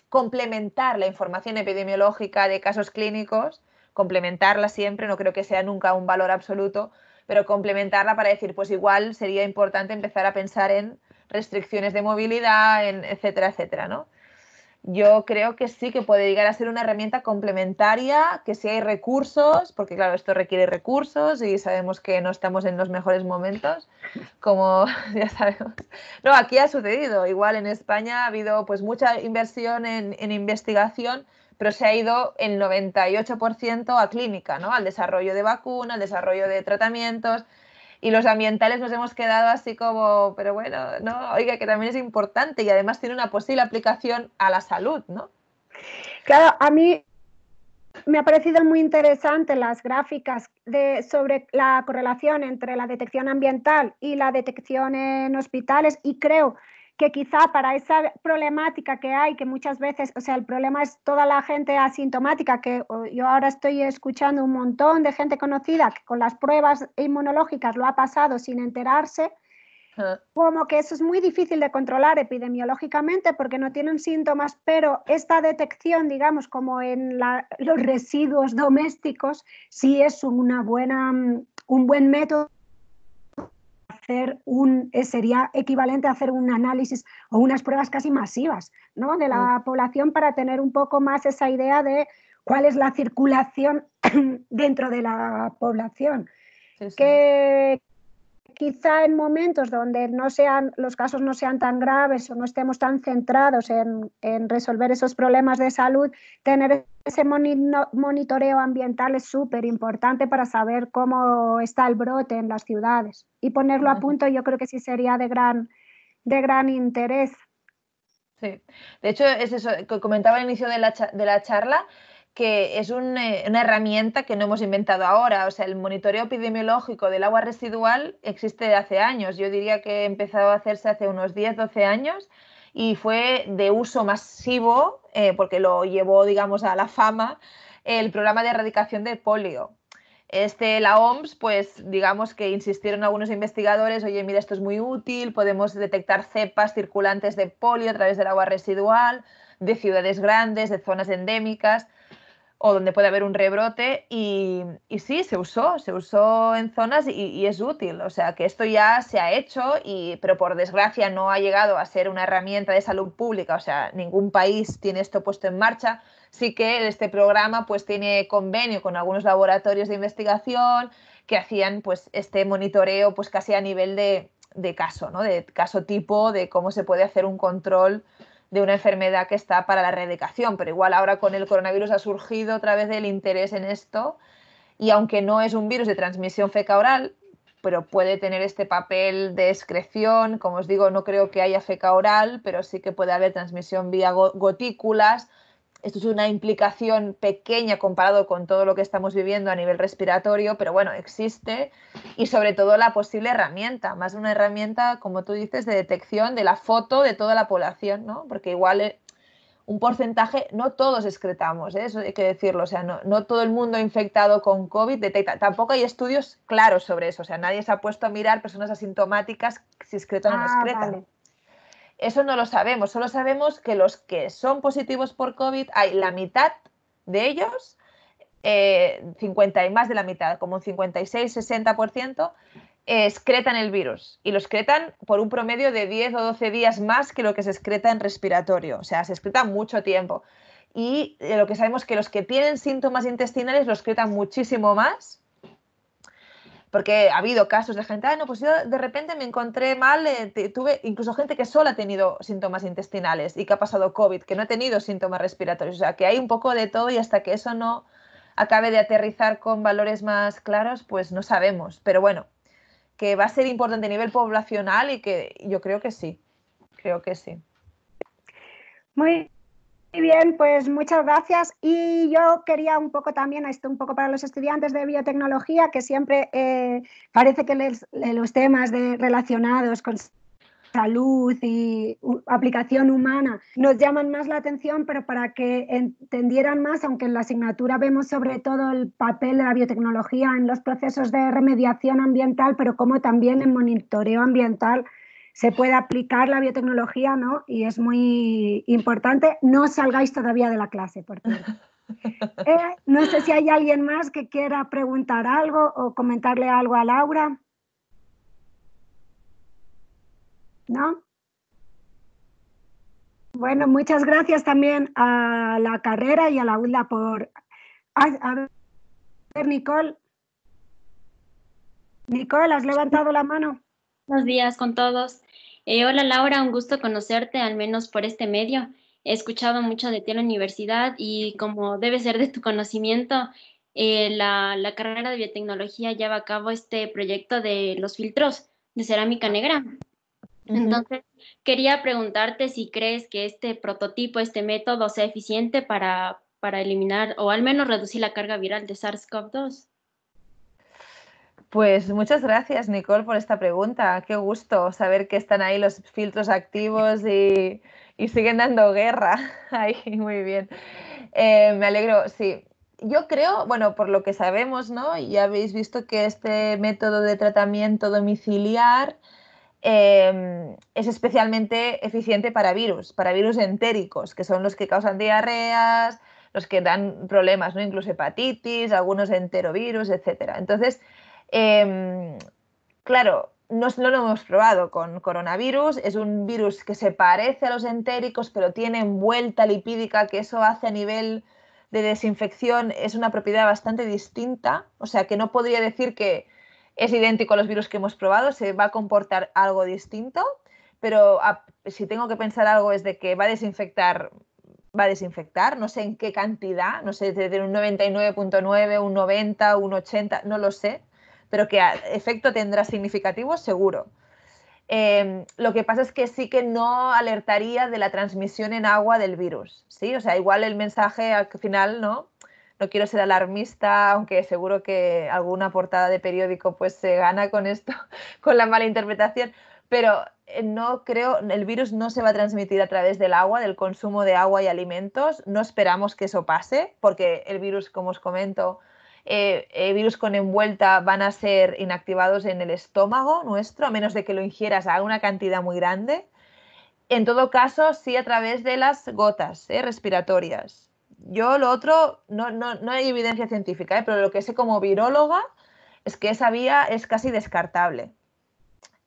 complementar la información epidemiológica de casos clínicos, complementarla siempre, no creo que sea nunca un valor absoluto, pero complementarla para decir, pues igual sería importante empezar a pensar en restricciones de movilidad, en etcétera, etcétera, ¿no? yo creo que sí que puede llegar a ser una herramienta complementaria, que si hay recursos, porque claro, esto requiere recursos y sabemos que no estamos en los mejores momentos, como ya sabemos. No, aquí ha sucedido, igual en España ha habido pues mucha inversión en investigación, pero se ha ido el 98% a clínica, ¿no? Al desarrollo de vacunas, al desarrollo de tratamientos. Y los ambientales nos hemos quedado así como, pero bueno, no, oiga, que también es importante y además tiene una posible aplicación a la salud, ¿no? Claro, a mí me ha parecido muy interesante las gráficas sobre la correlación entre la detección ambiental y la detección en hospitales, y creo que quizá para esa problemática que hay, que muchas veces, o sea, el problema es toda la gente asintomática, que yo ahora estoy escuchando un montón de gente conocida que con las pruebas inmunológicas lo ha pasado sin enterarse, como que eso es muy difícil de controlar epidemiológicamente porque no tienen síntomas, pero esta detección, digamos, como en los residuos domésticos, sí es un buen método. Sería equivalente a hacer un análisis o unas pruebas casi masivas, ¿no?, de la población, para tener un poco más esa idea de cuál es la circulación dentro de la población. Sí, sí. Que quizá en momentos donde los casos no sean tan graves o no estemos tan centrados en resolver esos problemas de salud, tener ese monitoreo ambiental es súper importante para saber cómo está el brote en las ciudades. Y ponerlo a punto yo creo que sí sería de gran interés. Sí, de hecho es eso que comentaba al inicio de la charla, que es una herramienta que no hemos inventado ahora. O sea, el monitoreo epidemiológico del agua residual existe de hace años. Yo diría que empezó a hacerse hace unos 10, 12 años y fue de uso masivo, porque lo llevó, digamos, a la fama el programa de erradicación del polio. La OMS, pues digamos que insistieron algunos investigadores, oye, mira, esto es muy útil, podemos detectar cepas circulantes de polio a través del agua residual, de ciudades grandes, de zonas endémicas, o donde puede haber un rebrote, y sí, se usó en zonas y es útil. O sea, que esto ya se ha hecho, pero por desgracia no ha llegado a ser una herramienta de salud pública. O sea, ningún país tiene esto puesto en marcha. Sí que este programa pues tiene convenio con algunos laboratorios de investigación que hacían pues este monitoreo pues casi a nivel de caso, ¿no? De caso tipo, de cómo se puede hacer un control de una enfermedad que está para la erradicación, pero igual ahora con el coronavirus ha surgido otra vez el interés en esto, y aunque no es un virus de transmisión fecal-oral, pero puede tener este papel de excreción. Como os digo, no creo que haya fecal-oral, pero sí que puede haber transmisión vía gotículas. Esto es una implicación pequeña comparado con todo lo que estamos viviendo a nivel respiratorio, pero bueno, existe, y sobre todo la posible herramienta, más una herramienta, como tú dices, de detección de la foto de toda la población, ¿no? Porque igual un porcentaje, no todos excretamos, ¿eh? Eso hay que decirlo, o sea, no todo el mundo infectado con COVID detecta, tampoco hay estudios claros sobre eso, o sea, nadie se ha puesto a mirar personas asintomáticas si excretan o no excretan. Vale. Eso no lo sabemos, solo sabemos que los que son positivos por COVID, hay la mitad de ellos, 50 y más de la mitad, como un 56-60%, excretan el virus, y lo excretan por un promedio de 10 o 12 días más que lo que se excreta en respiratorio. O sea, se excreta mucho tiempo. Y lo que sabemos es que los que tienen síntomas intestinales lo excretan muchísimo más, porque ha habido casos de gente, no, pues yo de repente me encontré mal, tuve incluso gente que solo ha tenido síntomas intestinales y que ha pasado COVID, que no ha tenido síntomas respiratorios. O sea, que hay un poco de todo, y hasta que eso no acabe de aterrizar con valores más claros, pues no sabemos. Pero bueno, que va a ser importante a nivel poblacional, y que yo creo que sí, Muy bien, pues muchas gracias. Y yo quería un poco también, esto un poco para los estudiantes de biotecnología, que siempre parece que los temas relacionados con salud y aplicación humana nos llaman más la atención, pero para que entendieran más, aunque en la asignatura vemos sobre todo el papel de la biotecnología en los procesos de remediación ambiental, pero como también en monitoreo ambiental se puede aplicar la biotecnología, ¿no? Y es muy importante. No salgáis todavía de la clase, por cierto. No sé si hay alguien más que quiera preguntar algo o comentarle algo a Laura. ¿No? Bueno, muchas gracias también a la carrera y a la ULA por... A ver, Nicole. Nicole, ¿has levantado la mano? Buenos días con todos. Hola Laura, un gusto conocerte, al menos por este medio. He escuchado mucho de ti en la universidad y como debe ser de tu conocimiento, la carrera de biotecnología lleva a cabo este proyecto de los filtros de cerámica negra. Entonces, quería preguntarte si crees que este prototipo, este método sea eficiente para eliminar o al menos reducir la carga viral de SARS-CoV-2. Pues muchas gracias, Nicole, por esta pregunta. Qué gusto saber que están ahí los filtros activos y siguen dando guerra. Ahí, muy bien. Me alegro, sí. Yo creo, bueno, por lo que sabemos, ¿no? Ya habéis visto que este método de tratamiento domiciliar es especialmente eficiente para virus entéricos, que son los que causan diarreas, los que dan problemas, ¿no? Incluso hepatitis, algunos enterovirus, etc. Entonces, claro, no lo hemos probado con coronavirus, es un virus que se parece a los entéricos, pero tiene envuelta lipídica, que eso hace a nivel de desinfección, es una propiedad bastante distinta, o sea que no podría decir que es idéntico a los virus que hemos probado, se va a comportar algo distinto, pero si tengo que pensar algo es de que va a desinfectar, no sé en qué cantidad, no sé, desde un 99.9, un 90, un 80, no lo sé, pero que efecto tendrá significativo, seguro. Lo que pasa es que sí que no alertaría de la transmisión en agua del virus, ¿sí? O sea, igual el mensaje al final, ¿no? No quiero ser alarmista, aunque seguro que alguna portada de periódico pues se gana con esto, con la mala interpretación, pero no creo, el virus no se va a transmitir a través del agua, del consumo de agua y alimentos, no esperamos que eso pase, porque el virus, como os comento, virus con envuelta van a ser inactivados en el estómago nuestro, a menos de que lo ingieras a una cantidad muy grande. En todo caso, sí a través de las gotas respiratorias. Yo lo otro, no hay evidencia científica, pero lo que sé como viróloga es que esa vía es casi descartable.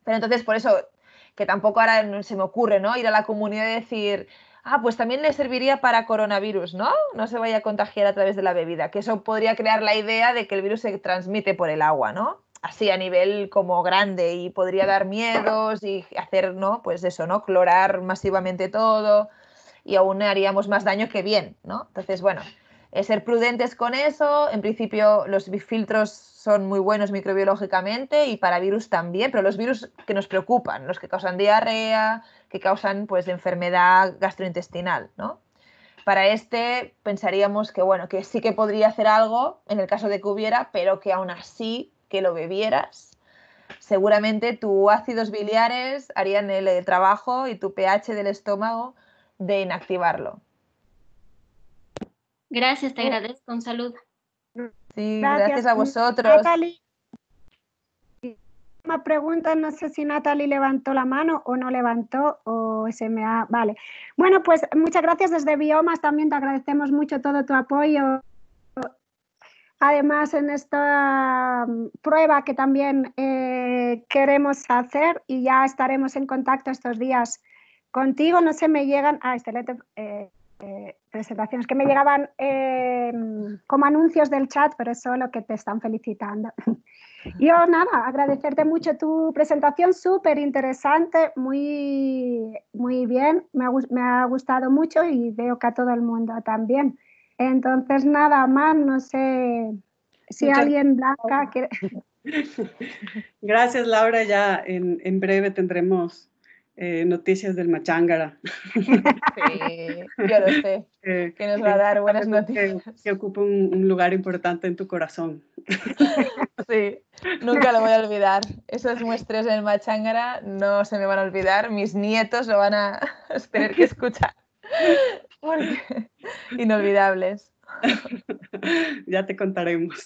Pero entonces, por eso, que tampoco ahora se me ocurre, ¿no? Ir a la comunidad y decir, pues también le serviría para coronavirus, ¿no? No se vaya a contagiar a través de la bebida, que eso podría crear la idea de que el virus se transmite por el agua, ¿no? Así a nivel como grande y podría dar miedos y hacer, ¿no? Pues eso, ¿no? Clorar masivamente todo y aún haríamos más daño que bien, ¿no? Entonces, bueno, ser prudentes con eso. En principio los filtros son muy buenos microbiológicamente y para virus también, pero los virus que nos preocupan, los que causan diarrea, que causan pues enfermedad gastrointestinal, ¿no? Para este pensaríamos que, bueno, que sí que podría hacer algo en el caso de que hubiera, pero que aún así que lo bebieras, seguramente tus ácidos biliares harían el trabajo y tu pH del estómago de inactivarlo. Gracias, te agradezco. Un saludo. Sí, gracias a vosotros. Natalie, una pregunta, no sé si Natalie levantó la mano o no levantó o se me ha... Vale. Bueno, pues muchas gracias desde Biomas, también te agradecemos mucho todo tu apoyo. Además, en esta prueba que también queremos hacer y ya estaremos en contacto estos días contigo, no sé, me llegan... excelente presentaciones que me llegaban como anuncios del chat, pero es solo que te están felicitando. Yo nada, agradecerte mucho tu presentación, súper interesante, muy, muy bien, me ha gustado mucho y veo que a todo el mundo también. Entonces nada más, no sé si alguien, Blanca, quiere... Gracias, Laura, ya en breve tendremos noticias del Machángara. Sí, yo lo sé, que nos va a dar buenas noticias. Que ocupa un lugar importante en tu corazón. Sí, nunca lo voy a olvidar. Esos muestreos en el Machángara no se me van a olvidar, mis nietos lo van a tener que escuchar, porque inolvidables. Ya te contaremos.